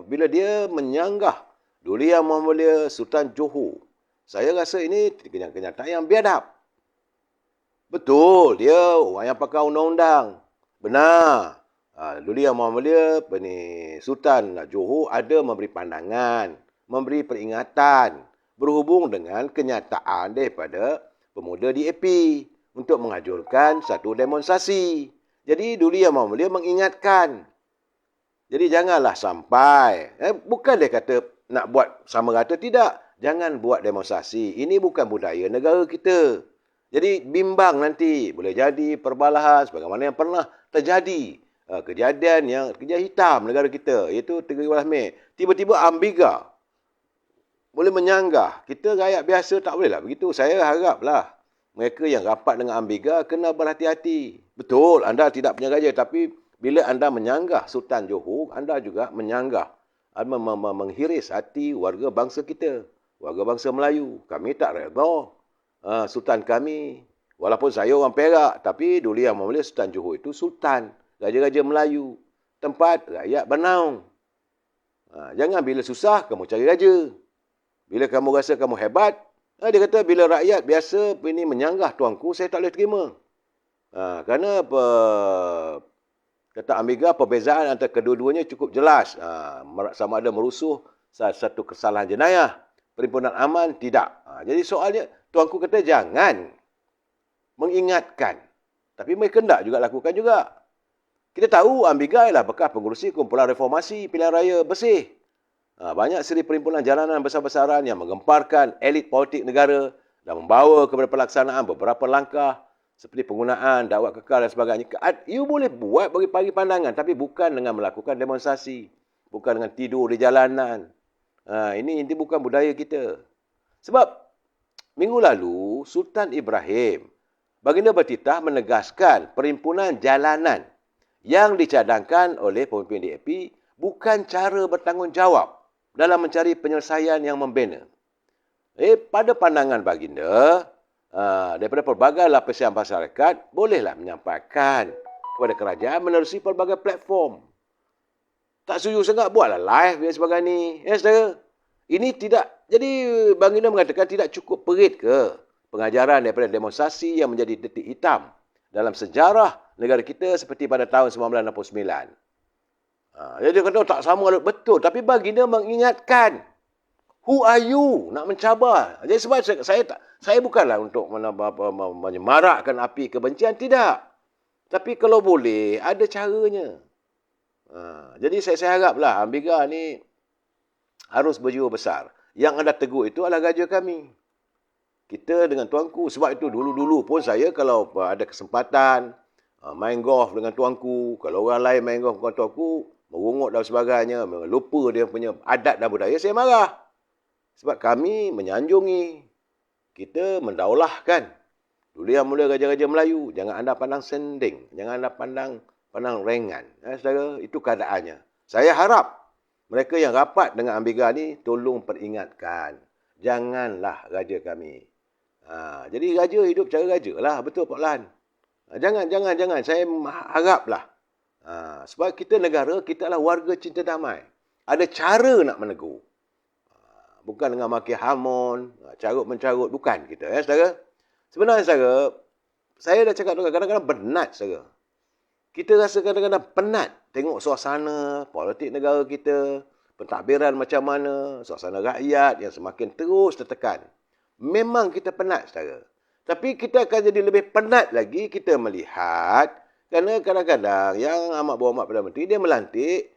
Bila dia menyanggah Duli Yang Mulia Sultan Johor. Saya rasa ini kenyataan yang biadab. Betul, dia orang yang pakai undang-undang. Benar. Dulu Yang Mulia Sultan Johor ada memberi pandangan, memberi peringatan berhubung dengan kenyataan daripada pemuda DAP untuk mengajukan satu demonstrasi. Jadi dulu Yang Mulia mengingatkan. Jadi janganlah sampai, bukan dia kata nak buat sama rata, tidak. Jangan buat demonstrasi. Ini bukan budaya negara kita. Jadi bimbang nanti. Boleh jadi perbalahan sebagaimana yang pernah terjadi. Kejadian hitam negara kita. Iaitu 13 Mei. Tiba-tiba Ambiga boleh menyanggah. Kita rakyat biasa tak boleh lah begitu. Saya haraplah mereka yang rapat dengan Ambiga kena berhati-hati. Betul, anda tidak punya raja. Tapi bila anda menyanggah Sultan Johor, anda juga menyanggah, menghiris hati warga bangsa kita. Warga bangsa Melayu. Kami tak redha Sultan kami. Walaupun saya orang Perak. Tapi dulu Yang Mulia Sultan Johor itu Sultan. Raja-raja Melayu. Tempat rakyat bernaung. Jangan bila susah, kamu cari raja. Bila kamu rasa kamu hebat, dia kata bila rakyat biasa ini menyanggah tuanku, saya tak boleh terima. Kerana kata Ambiga, perbezaan antara kedua-duanya cukup jelas. Sama ada merusuh satu kesalahan jenayah. Perhimpunan aman, tidak. Jadi soalnya, tuanku kata jangan mengingatkan. Tapi mereka hendak juga lakukan juga. Kita tahu Ambiga ialah bekas pengurusi kumpulan reformasi pilihan raya bersih. Banyak seri perhimpunan jalanan besar-besaran yang menggemparkan elit politik negara dan membawa kepada pelaksanaan beberapa langkah seperti penggunaan dakwah kekal dan sebagainya. You boleh buat bagi pandangan, tapi bukan dengan melakukan demonstrasi. Bukan dengan tidur di jalanan. Ini bukan budaya kita. Sebab minggu lalu, Sultan Ibrahim, baginda bertitah menegaskan perhimpunan jalanan yang dicadangkan oleh pemimpin DAP bukan cara bertanggungjawab dalam mencari penyelesaian yang membina. Pada pandangan baginda, daripada pelbagai lapisan masyarakat, bolehlah menyampaikan kepada kerajaan menerusi pelbagai platform. Tak setuju sangat, buatlah live dan sebagainya. Saudara. Ini tidak, jadi baginda mengatakan tidak cukup perit ke pengajaran daripada demonstrasi yang menjadi detik hitam dalam sejarah negara kita seperti pada tahun 1969. Jadi dia kata tak sama, betul. Tapi baginda mengingatkan, who are you nak mencabar? Jadi sebab saya bukanlah untuk menyemarakkan api kebencian, tidak. Tapi kalau boleh, ada caranya. Jadi saya haraplah Ambiga ni harus berjiwa besar. Yang anda tegur itu adalah raja kami. Kita dengan tuanku. Sebab itu dulu-dulu pun saya kalau ada kesempatan main golf dengan tuanku. Kalau orang lain main golf dengan tuanku, merungut dan sebagainya, lupa dia punya adat dan budaya, saya marah. Sebab kami menyanjungi. Kita mendaulahkan. Dulu Yang Mulia Raja-Raja Melayu. Jangan anda pandang sending. Jangan anda pandang ringan. Saudara, itu keadaannya. Saya harap mereka yang rapat dengan Ambiga ni tolong peringatkan. Janganlah raja kami. Jadi raja hidup cara raja lah. Betul Pak Lan? Jangan. Saya haraplah. Sebab kita negara, kita adalah warga cinta damai. Ada cara nak menegur. Bukan dengan maki hamun, carut-mencarut. Bukan kita, saudara. Sebenarnya, saudara, saya dah cakap kadang-kadang penat, saudara. Kita rasa kadang-kadang penat tengok suasana politik negara kita, pentadbiran macam mana, suasana rakyat yang semakin terus tertekan. Memang kita penat, saudara. Tapi kita akan jadi lebih penat lagi kita melihat, kerana kadang-kadang yang amat berhormat Perdana Menteri, dia melantik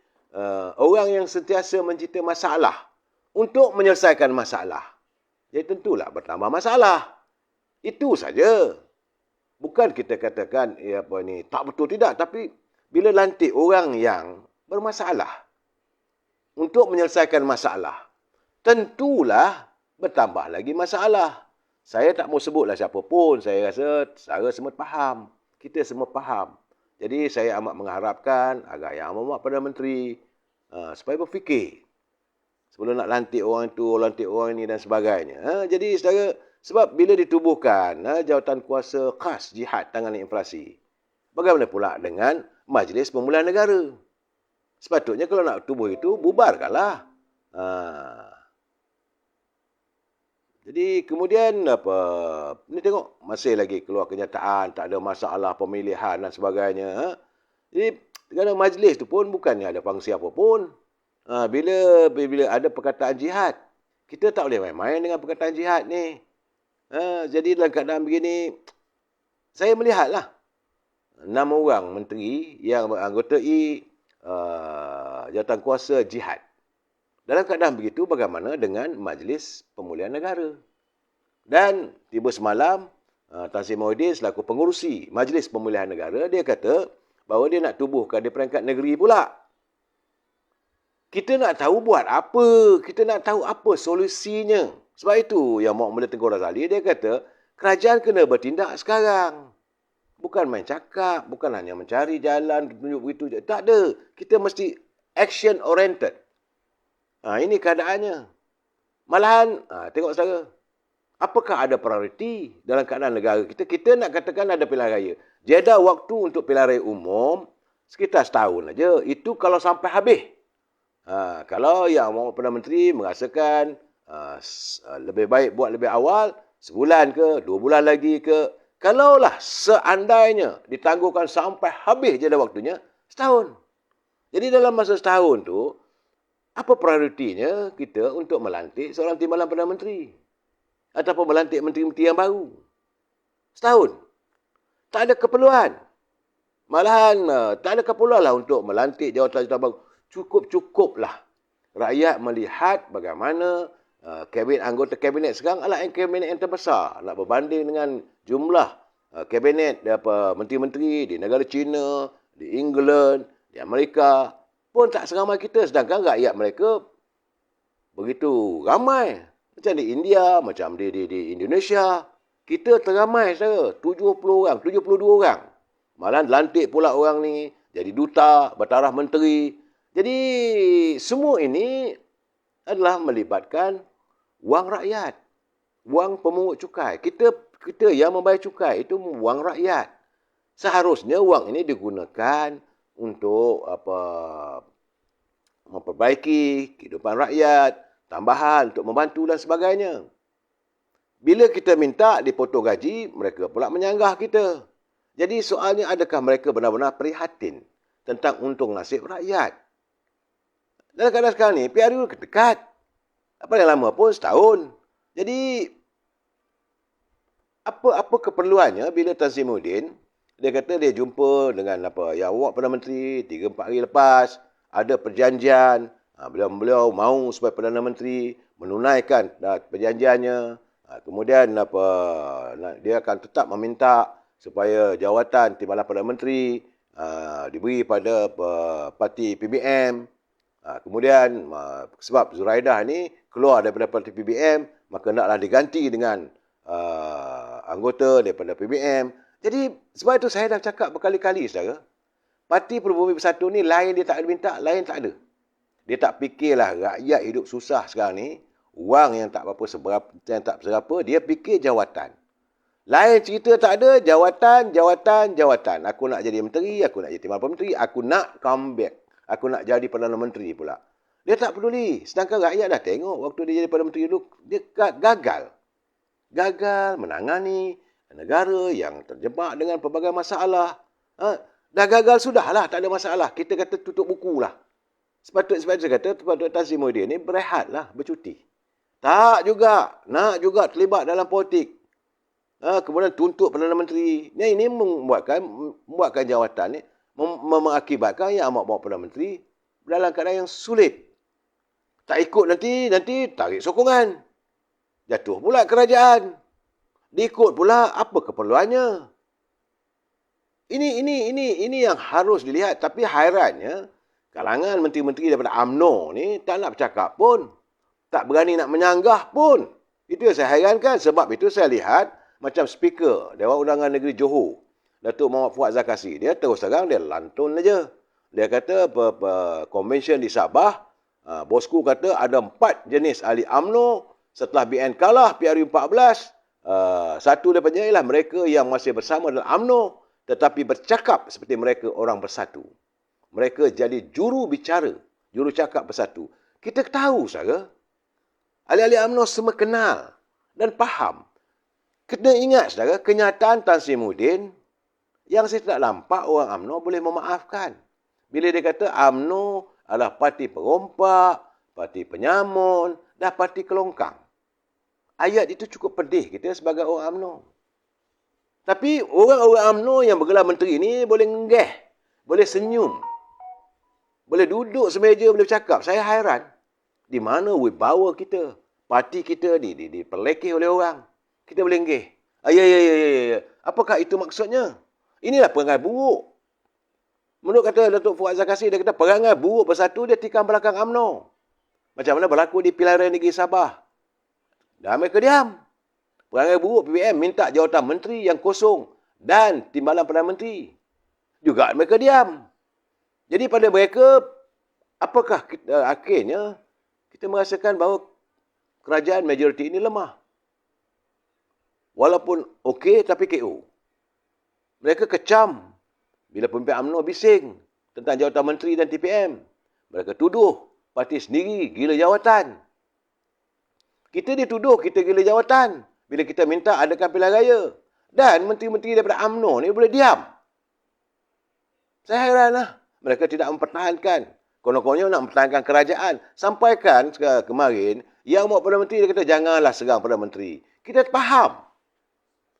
orang yang sentiasa mencipta masalah untuk menyelesaikan masalah. Jadi tentulah bertambah masalah. Itu saja. Bukan kita katakan tak betul, tidak. Tapi bila lantik orang yang bermasalah untuk menyelesaikan masalah, tentulah bertambah lagi masalah. Saya tak mau sebutlah siapa pun. Saya rasa saudara semua faham. Kita semua faham. Jadi saya amat mengharapkan agar Yang Amat Perdana Menteri supaya berfikir sebelum nak lantik orang itu, lantik orang ini dan sebagainya. Jadi saudara, sebab bila ditubuhkan jawatan kuasa khas jihad tangani inflasi, bagaimana pula dengan Majlis Pemulihan Negara? Sepatutnya kalau nak tubuh itu, bubarkanlah. Jadi kemudian ni tengok masih lagi keluar kenyataan tak ada masalah pemilihan dan sebagainya. Jadi Kerana majlis tu pun bukannya ada fungsi apa pun. Bila ada perkataan jihad, kita tak boleh main-main dengan perkataan jihad ni. Jadi dalam keadaan begini, saya melihatlah 6 orang menteri yang menganggotai jawatan kuasa jihad. Dalam keadaan begitu, bagaimana dengan Majlis Pemulihan Negara? Dan tiba semalam, Tan Sri Muhyiddin selaku pengurusi Majlis Pemulihan Negara, dia kata bahawa dia nak tubuhkan di peringkat negeri pula. Kita nak tahu buat apa. Kita nak tahu apa solusinya. Sebab itu yang Muhammad Tengku Razali, dia kata kerajaan kena bertindak sekarang. Bukan main cakap, bukan hanya mencari jalan, tunjuk begitu je. Tak ada. Kita mesti action oriented. Ini keadaannya. Malahan, tengok saudara. Apakah ada prioriti dalam keadaan negara kita? Kita nak katakan ada pilihan raya. Jeda waktu untuk pilihan raya umum sekitar setahun aja. Itu kalau sampai habis. Kalau yang Perdana Menteri merasakan lebih baik buat lebih awal, sebulan ke, 2 bulan lagi ke. Kalaulah seandainya ditangguhkan sampai habis jeda waktunya, setahun. Jadi dalam masa setahun tu, apa prioritinya kita untuk melantik seorang timbalan Perdana Menteri? Ataupun melantik menteri-menteri yang baru? Setahun. Tak ada keperluan. Malahan tak ada keperluan lah untuk melantik jawatan-jawatan baru. Cukup-cukuplah rakyat melihat bagaimana anggota kabinet sekarang adalah kabinet yang terbesar. Nak berbanding dengan jumlah kabinet menteri-menteri di negara China, di England, di Amerika pun tak seramai kita. Sedangkan rakyat mereka begitu ramai. Macam di India, macam di Indonesia. Kita teramai saudara. 70 orang, 72 orang. Malah lantik pula orang ni jadi duta, bertaraf menteri. Jadi semua ini adalah melibatkan wang rakyat. Wang pemungut cukai. Kita yang membayar cukai itu wang rakyat. Seharusnya wang ini digunakan untuk memperbaiki kehidupan rakyat, tambahan untuk membantu dan sebagainya. Bila kita minta dipotong gaji, mereka pula menyanggah kita. Jadi soalnya, adakah mereka benar-benar prihatin tentang untung nasib rakyat? Dalam keadaan sekarang ni, PRU dekat. Apa yang lama pun setahun. Jadi, apa keperluannya bila Tan Sri Muhyiddin, dia kata dia jumpa dengan yang awak Perdana Menteri 3-4 hari lepas, ada perjanjian, beliau mahu supaya Perdana Menteri menunaikan perjanjiannya. Kemudian dia akan tetap meminta supaya jawatan Timbalan Perdana Menteri diberi pada parti PBM. Kemudian sebab Zuraidah ni keluar daripada parti PBM, maka hendaklah diganti dengan anggota daripada PBM. Jadi sebab itu saya dah cakap berkali-kali saudara, Parti Pribumi Bersatu ni lain dia tak ada minta, lain tak ada. Dia tak fikirlah rakyat hidup susah sekarang ni, wang yang tak berapa seberapa, dia fikir jawatan. Lain cerita tak ada, jawatan. Aku nak jadi menteri, aku nak jadi timbalan menteri, aku nak comeback. Aku nak jadi Perdana Menteri pula. Dia tak peduli. Sedangkan rakyat dah tengok waktu dia jadi Perdana Menteri dulu, dia gagal. Gagal menangani negara yang terjebak dengan pelbagai masalah. Dah gagal sudahlah, tak ada masalah. Kita kata tutup buku lah. Sepatutnya saya kata, Tan Sri Muhyiddin ni berehatlah, bercuti. Tak juga. Nak juga terlibat dalam politik. Kemudian tuntut Perdana Menteri. Ini membuatkan jawatan ni, mengakibatkan yang amat bawa Perdana Menteri dalam keadaan yang sulit. Tak ikut nanti tarik sokongan. Jatuh pula kerajaan. Diikut pula, apa keperluannya? Ini yang harus dilihat. Tapi hairannya, kalangan menteri-menteri daripada UMNO ni tak nak bercakap pun. Tak berani nak menyanggah pun. Itu yang saya hairankan. Sebab itu saya lihat macam speaker Dewan Undangan Negeri Johor, Datuk Muhammad Fuad Zakasi, dia terus terang dia lantun aja. Dia kata convention di Sabah, bosku kata ada 4 jenis ahli UMNO. Setelah BN kalah PRU 14, satu daripadanya ialah mereka yang masih bersama dalam UMNO tetapi bercakap seperti mereka orang bersatu. Mereka jadi juru bicara, juru cakap bersatu. Kita tahu saudara, ahli-ahli UMNO semua kenal dan faham. Kena ingat saudara, kenyataan Tan Sri Muhyiddin yang saya tak nampak orang UMNO boleh memaafkan. Bila dia kata UMNO adalah parti perompak, parti penyamun, dan parti kelongkang. Ayat itu cukup pedih kita sebagai orang UMNO. Tapi orang-orang UMNO yang bergelar menteri ni boleh ngenggeh, boleh senyum, boleh duduk semeja, boleh bercakap. Saya hairan. Di mana wibawa kita, parti kita diperlekeh oleh orang. Kita boleh ngenggeh. Ya. Apakah itu maksudnya? Inilah perangai buruk. Menurut kata Datuk Fuad Zakasi, dia kata perangai buruk bersatu dia tikam belakang UMNO. Macam mana berlaku di Pilihan Raya Negeri Sabah. Dan mereka diam. Perangai buruk PPM minta jawatan menteri yang kosong dan timbalan Perdana Menteri. Juga mereka diam. Jadi pada mereka, apakah akhirnya kita merasakan bahawa kerajaan majoriti ini lemah. Walaupun okey tapi KO. Mereka kecam bila pemimpin UMNO bising tentang jawatan menteri dan TPM. Mereka tuduh parti sendiri gila jawatan. Kita dituduh kita gila jawatan bila kita minta adakan pilihan raya. Dan menteri-menteri daripada UMNO ni boleh diam. Saya heranlah. Mereka tidak mempertahankan. Konon-kononnya nak mempertahankan kerajaan. Sampaikan kemarin, yang buat Perdana Menteri, dia kata janganlah serang Perdana Menteri. Kita faham.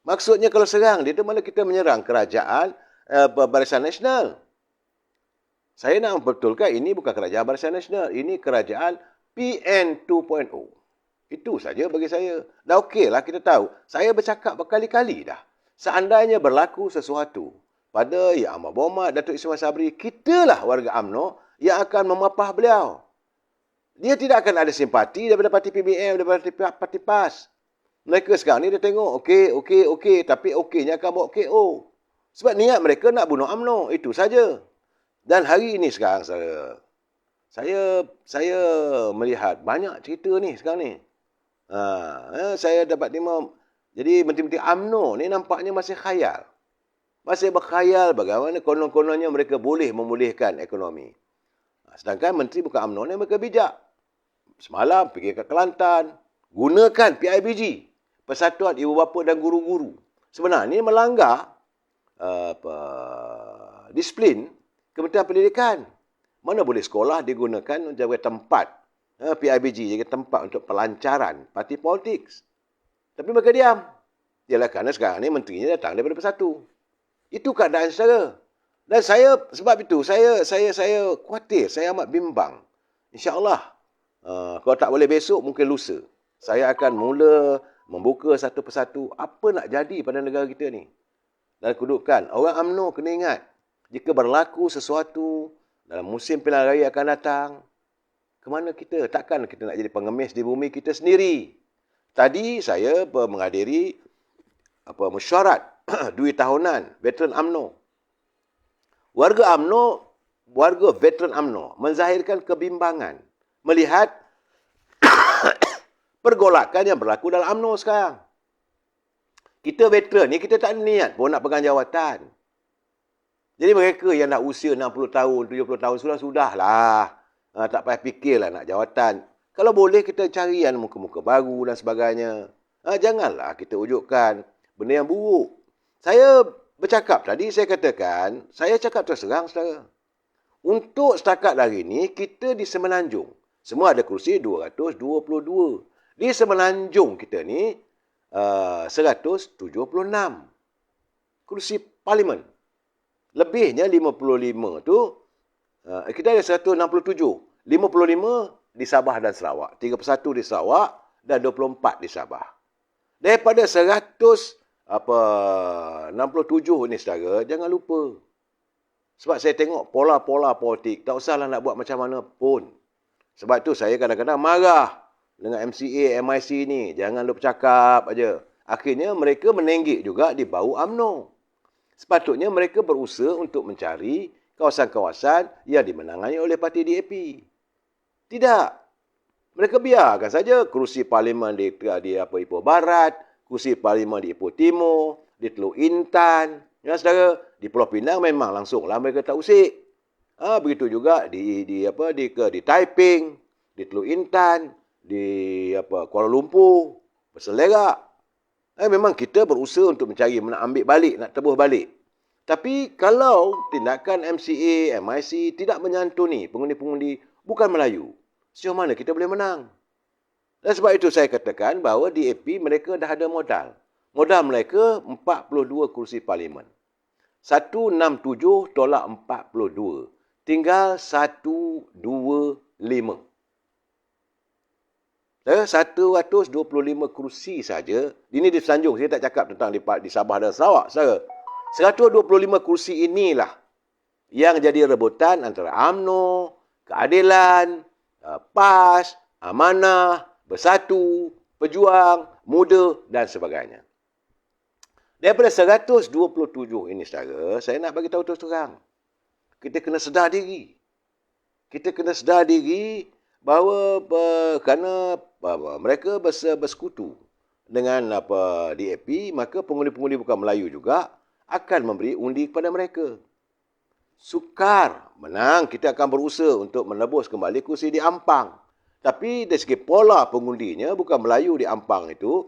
Maksudnya kalau serang dia, itu mana kita menyerang kerajaan Barisan Nasional. Saya nak membetulkan ini bukan kerajaan Barisan Nasional. Ini kerajaan PN 2.0. Itu saja bagi saya. Dah okeylah kita tahu. Saya bercakap berkali-kali dah. Seandainya berlaku sesuatu pada Yang Amat Berhormat Datuk Ismail Sabri, kitalah warga UMNO yang akan memapah beliau. Dia tidak akan ada simpati daripada parti PBM, daripada parti PAS. Mereka sekarang ni dia tengok, okey, tapi okeynya akan bawa KO. Sebab niat mereka nak bunuh UMNO, itu saja. Dan hari ini sekarang saya melihat banyak cerita ni sekarang ni. Saya dapat terima, jadi menteri-menteri UMNO ni nampaknya masih khayal. Masih berkhayal bagaimana konon-kononnya mereka boleh memulihkan ekonomi. Sedangkan menteri bukan UMNO ni mereka bijak. Semalam pergi ke Kelantan, gunakan PIBG, Persatuan Ibu Bapa dan Guru-Guru. Sebenarnya melanggar disiplin Kementerian Pendidikan. Mana boleh sekolah digunakan sebagai tempat, PIBG sebagai tempat untuk pelancaran parti politik. Tapi mereka diam. Ialah kerana sekarang ni menterinya datang daripada Persatu. Itu keadaan secara. Dan sebab itu saya khawatir, saya amat bimbang. InsyaAllah, kalau tak boleh besok, mungkin lusa. Saya akan mula membuka satu persatu apa nak jadi pada negara kita ni. Dan kedudukan, orang UMNO kena ingat, jika berlaku sesuatu dalam musim pilihan raya akan datang, ke mana kita? Takkan kita nak jadi pengemis di bumi kita sendiri. Tadi saya menghadiri mesyuarat duit tahunan veteran UMNO. Warga veteran UMNO menzahirkan kebimbangan melihat pergolakan yang berlaku dalam UMNO sekarang. Kita veteran ni, kita tak niat pun nak pegang jawatan. Jadi mereka yang dah usia 60 tahun, 70 tahun, sudahlah. Tak payah fikirlah nak jawatan. Kalau boleh kita cari yang muka-muka baru dan sebagainya. Janganlah kita wujudkan benda yang buruk. Saya bercakap tadi, saya katakan, saya cakap terus terang, saudara. Untuk setakat hari ini, kita di Semenanjung. Semua ada kerusi 222. Di Semenanjung kita ni, 176 kerusi parlimen. Lebihnya 55 tu, kita ada 167. 55 di Sabah dan Sarawak. 31 di Sarawak dan 24 di Sabah. Daripada 67 ni saudara, jangan lupa. Sebab saya tengok pola-pola politik, tak usahlah nak buat macam mana pun. Sebab tu saya kadang-kadang marah dengan MCA, MIC ni. Jangan lupa cakap aja. Akhirnya mereka menenggik juga di bau UMNO. Sepatutnya mereka berusaha untuk mencari kawasan-kawasan yang dimenangani oleh parti DAP. Tidak. Mereka biarkan saja kerusi parlimen di Ipoh Barat, kerusi parlimen di Ipoh Timur, di Teluk Intan. Ya, saudara, di Pulau Pinang memang langsunglah mereka tak usik. Begitu juga di Taiping, di Teluk Intan, di Kuala Lumpur, berselerak. Memang kita berusaha untuk mencari, nak ambil balik, nak tebus balik. Tapi kalau tindakan MCA, MIC tidak menyantuni pengundi-pengundi bukan Melayu, sejauh mana kita boleh menang? Dan sebab itu saya katakan bahawa DAP mereka dah ada modal. Modal mereka 42 kursi parlimen. 167 tolak 42. Tinggal 125. 125 kursi saja. Ini di Semenanjung. Saya tak cakap tentang di Sabah dan Sarawak. 125 kursi inilah yang jadi rebutan antara UMNO, Keadilan, PAS, Amanah, Bersatu, Pejuang, Muda dan sebagainya. Daripada 127 ini saudara, saya nak bagi tahu terus terang. Kita kena sedar diri. Kita kena sedar diri bahawa kerana mereka bersekutu dengan DAP, maka pengundi-pengundi bukan Melayu juga akan memberi undi kepada mereka. Sukar menang, kita akan berusaha untuk menebus kembali kursi di Ampang. Tapi dari segi pola pengundinya, bukan Melayu di Ampang itu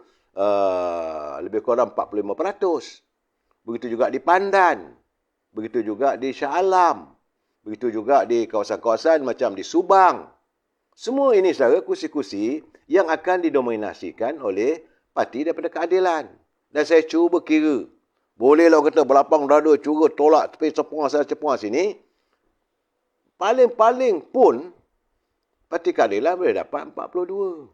lebih kurang 45%. Begitu juga di Pandan. Begitu juga di Shah Alam. Begitu juga di kawasan-kawasan macam di Subang. Semua ini saudara kursi-kursi yang akan didominasikan oleh parti daripada Keadilan. Dan saya cuba kira. Bolehlah kata berlapang dada, cura tolak tepi cepuang sana cepuang sini. Paling-paling pun Parti Keadilan boleh dapat 42.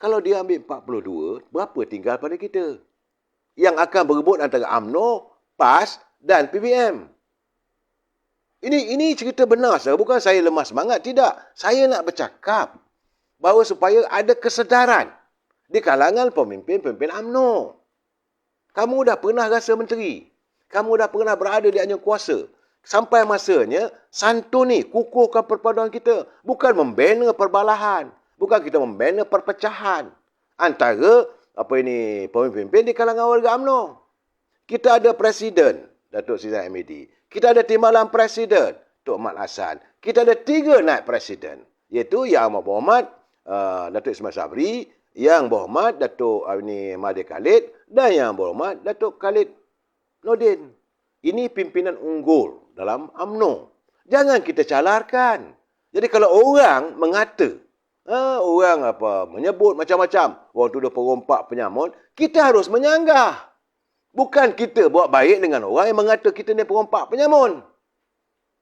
Kalau dia ambil 42, berapa tinggal pada kita? Yang akan berebut antara UMNO, PAS dan PBM. Ini cerita benar, saudara. Bukan saya lemah semangat, tidak. Saya nak bercakap bahawa supaya ada kesedaran di kalangan pemimpin-pemimpin UMNO. Kamu dah pernah rasa menteri. Kamu dah pernah berada di anjung kuasa. Sampai masanya santuni, kukuhkan perpaduan kita. Bukan membina perbalahan. Bukan kita membina perpecahan antara pemimpin-pemimpin di kalangan warga UMNO. Kita ada Presiden, Datuk Seri Hamidi. Kita ada Timbalan Presiden, Tok Mat Hassan. Kita ada 3 naib Presiden, iaitu Yang Berhormat Datuk Ismail Sabri, Yang Berhormat Datuk Mahathir Khalid dan Yang Berhormat Datuk Khalid Nordin. Ini pimpinan unggul dalam UMNO. Jangan kita calarkan. Jadi kalau orang mengata, orang menyebut macam-macam, orang tuduh perompak penyamun, kita harus menyanggah. Bukan kita buat baik dengan orang yang mengata kita ni perompak penyamun.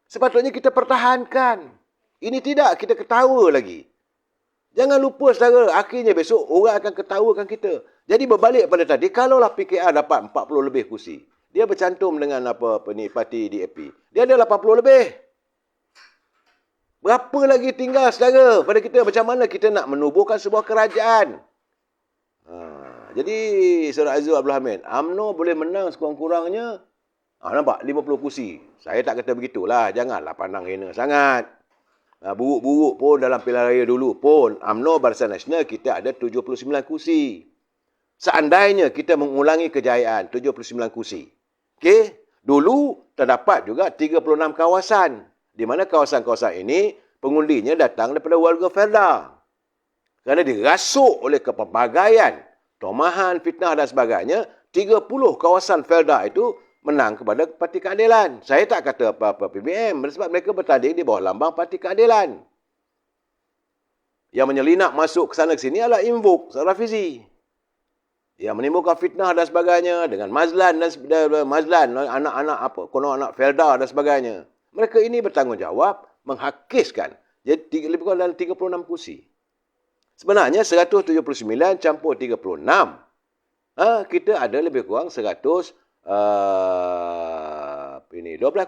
Sepatutnya kita pertahankan. Ini tidak, kita ketawa lagi. Jangan lupa saudara, akhirnya besok orang akan ketawakan kita. Jadi berbalik pada tadi, kalaulah PKR dapat 40 lebih kursi, dia bercantum dengan parti DAP. Dia ada 80 lebih. Berapa lagi tinggal saudara pada kita? Macam mana kita nak menubuhkan sebuah kerajaan? Jadi Saudara Azizul Abdul Hamid, UMNO boleh menang sekurang-kurangnya. Nampak? 50 kursi. Saya tak kata begitulah. Janganlah pandang hina sangat. Buruk-buruk pun dalam pilihan raya dulu pun, UMNO Barisan Nasional kita ada 79 kursi. Seandainya kita mengulangi kejayaan 79 kursi. Okey, dulu terdapat juga 36 kawasan. Di mana kawasan-kawasan ini pengundinya datang daripada warga Felda. Kerana dirasuk oleh kepelbagaian, tomahan, fitnah dan sebagainya, 30 kawasan Felda itu menang kepada Parti Keadilan. Saya tak kata apa-apa PBM sebab mereka bertanding di bawah lambang Parti Keadilan. Yang menyelinap masuk ke sana ke sini adalah Invok, Saudara Fizi. Yang menimbulkan fitnah dan sebagainya dengan Mazlan anak-anak konon anak Felda dan sebagainya. Mereka ini bertanggungjawab menghakiskan jadi lebih kurang dalam 36 kursi. Sebenarnya 179 campur 36. Kita ada lebih kurang 12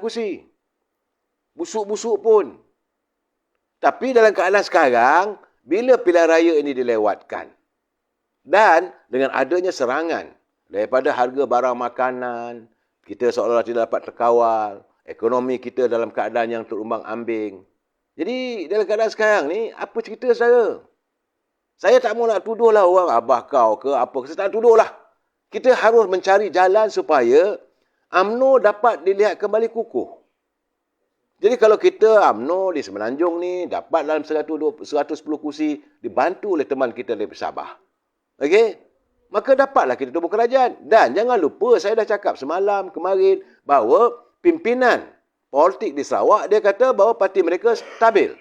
kursi. Busuk-busuk pun. Tapi dalam keadaan sekarang, bila pilihan raya ini dilewatkan, dan dengan adanya serangan daripada harga barang makanan, kita seolah-olah tidak dapat terkawal, ekonomi kita dalam keadaan yang terumbang ambing. Jadi dalam keadaan sekarang ni, apa cerita saudara? Saya tak mau nak tuduhlah orang abah kau ke apa. Saya tak tuduhlah. Kita harus mencari jalan supaya UMNO dapat dilihat kembali kukuh. Jadi kalau kita UMNO di Semenanjung ni dapat dalam 110 kursi, dibantu oleh teman kita dari Sabah. Okey? maka dapatlah kita tubuh kerajaan. Dan jangan lupa, saya dah cakap semalam, kemarin, bahawa pimpinan politik di Sarawak, dia kata bahawa parti mereka stabil.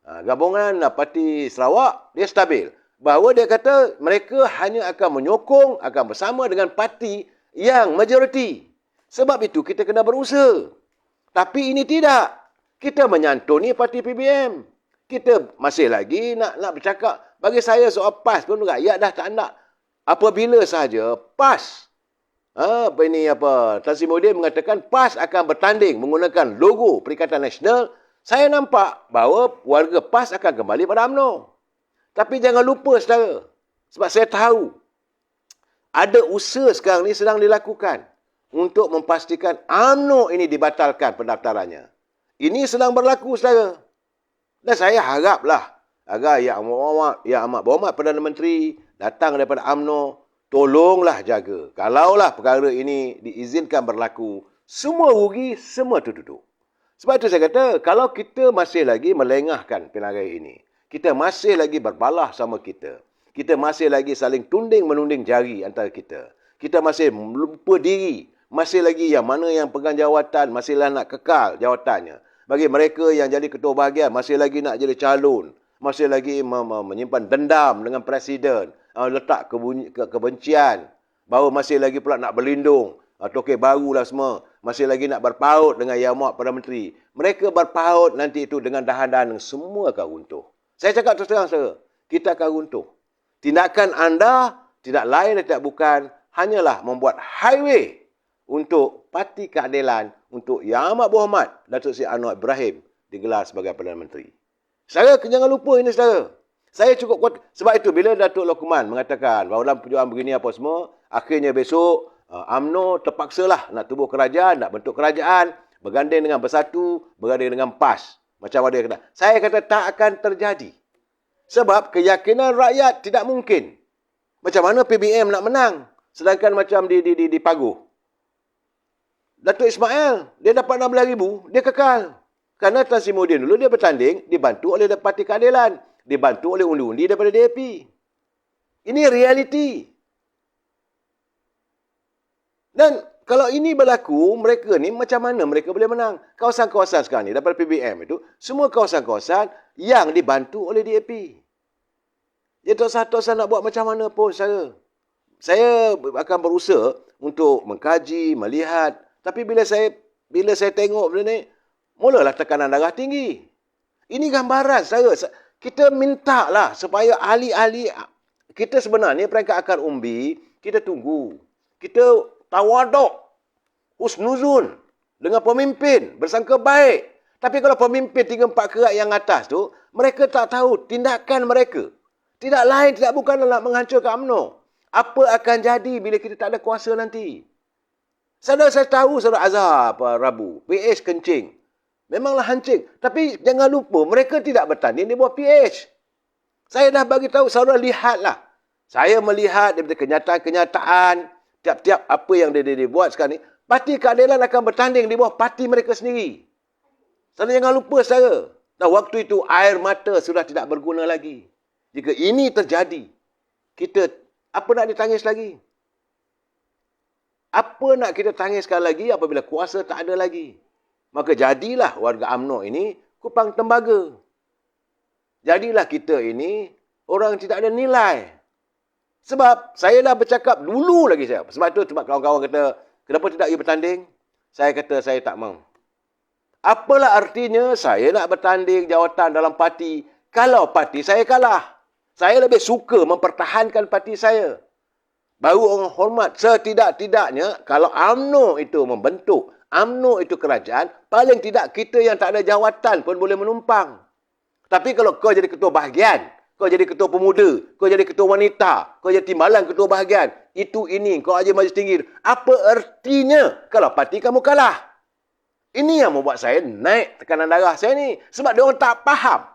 Gabungan Parti Sarawak, dia stabil. Bahawa dia kata mereka hanya akan menyokong, akan bersama dengan parti yang majoriti. Sebab itu kita kena berusaha. Tapi ini tidak. Kita menyantuni parti PBM. Kita masih lagi nak bercakap. Bagi saya soal PAS pun rakyat dah tak nak. Apabila sahaja PAS, Tan Sri Muhyiddin mengatakan PAS akan bertanding menggunakan logo Perikatan Nasional, saya nampak bahawa warga PAS akan kembali pada UMNO. Tapi jangan lupa, saudara, sebab saya tahu ada usaha sekarang ni sedang dilakukan untuk memastikan UMNO ini dibatalkan pendaftarannya. Ini sedang berlaku, saudara. Dan saya haraplah agar Yang Amat Berhormat Perdana Menteri datang daripada UMNO, tolonglah jaga. Kalaulah perkara ini diizinkan berlaku, semua rugi, semua duduk. Sebab itu saya kata, kalau kita masih lagi melengahkan pilihan raya ini, kita masih lagi berbalah sama kita masih lagi saling tunding-menunding jari antara kita masih lupa diri, masih lagi yang mana yang pegang jawatan, masihlah nak kekal jawatannya. Bagi mereka yang jadi ketua bahagian, masih lagi nak jadi calon, masih lagi menyimpan dendam dengan presiden, letak kebencian, baru masih lagi pula nak berlindung, tokek barulah semua, masih lagi nak berpaut dengan Yang Amat Perdana Menteri. Mereka berpaut nanti itu dengan dahan-dahan, semua akan runtuh. Saya cakap terus terang, saudara, kita akan runtuh. Tindakan anda tidak lain dan tidak bukan, hanyalah membuat highway untuk Parti Keadilan, untuk Yang Amat Berhormat Datuk Seri Anwar Ibrahim digelar sebagai Perdana Menteri. Saudara, jangan lupa ini, saudara. Saya cukup kuat. Sebab itu, bila Datuk Lokman mengatakan bahawa dalam perjuangan begini apa semua, akhirnya besok UMNO terpaksalah nak tubuh kerajaan, nak bentuk kerajaan, berganding dengan Bersatu, berganding dengan PAS. Macam ada yang kata. Saya kata tak akan terjadi. Sebab keyakinan rakyat tidak mungkin. Macam mana PBM nak menang? Sedangkan macam di Paguh. Datuk Ismail, dia dapat 16,000, dia kekal. Kerana Tan Sri Muhyiddin dulu dia bertanding, dibantu oleh Parti Keadilan, dibantu oleh undi-undi daripada DAP. Ini realiti. Dan kalau ini berlaku, mereka ni macam mana mereka boleh menang? Kawasan-kawasan sekarang ni, daripada PBM itu, semua kawasan-kawasan yang dibantu oleh DAP. Dia tak usah nak buat macam mana pun, saya akan berusaha untuk mengkaji, melihat. Tapi bila saya tengok benda ni, mulalah tekanan darah tinggi. Ini gambaran, kita minta lah supaya ahli-ahli, kita sebenarnya peringkat akar umbi, kita tunggu. Kita tawaduk, husnuzun dengan pemimpin, bersangka baik. Tapi kalau pemimpin 3-4 kerat yang atas tu, mereka tak tahu tindakan mereka. Tidak lain, tidak bukan nak menghancurkan UMNO. Apa akan jadi bila kita tak ada kuasa nanti? Saya tahu saudara Azhar Rabu, PH kencing. Memanglah hancing. Tapi jangan lupa, mereka tidak bertanding di bawah PH. Saya dah bagi tahu, saudara lihatlah. Saya melihat daripada kenyataan-kenyataan, tiap-tiap apa yang dia buat sekarang ni, Parti Keadilan akan bertanding di bawah parti mereka sendiri. Saudara jangan lupa, saudara. Dan waktu itu, air mata sudah tidak berguna lagi. Jika ini terjadi, kita apa nak ditangis lagi? Apa nak kita tangiskan lagi apabila kuasa tak ada lagi? Maka jadilah warga UMNO ini kupang tembaga. Jadilah kita ini orang tidak ada nilai. Sebab saya dah bercakap dulu lagi saya. Sebab itu sebab kawan-kawan kata, kenapa tidak ia bertanding? Saya kata saya tak mahu. Apalah artinya saya nak bertanding jawatan dalam parti kalau parti saya kalah? Saya lebih suka mempertahankan parti saya. Baru orang hormat. Setidak-tidaknya, kalau UMNO itu membentuk, UMNO itu kerajaan, paling tidak kita yang tak ada jawatan pun boleh menumpang. Tapi kalau kau jadi ketua bahagian, kau jadi ketua pemuda, kau jadi ketua wanita, kau jadi timbalan ketua bahagian, itu ini, kau aja majlis tinggi. Apa artinya kalau parti kamu kalah? Ini yang membuat saya naik tekanan darah saya ni. Sebab dia orang tak faham.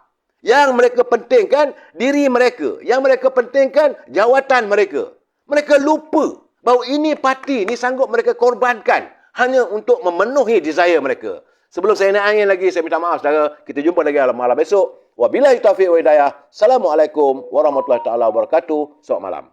Yang mereka pentingkan diri mereka. Yang mereka pentingkan jawatan mereka. Mereka lupa bahawa ini parti ni sanggup mereka korbankan hanya untuk memenuhi desire mereka. Sebelum saya naik angin lagi, saya minta maaf saudara. Kita jumpa lagi malam besok. Wabillahi taufiq wa hidayah. Assalamualaikum warahmatullahi taala wabarakatuh. Selamat malam.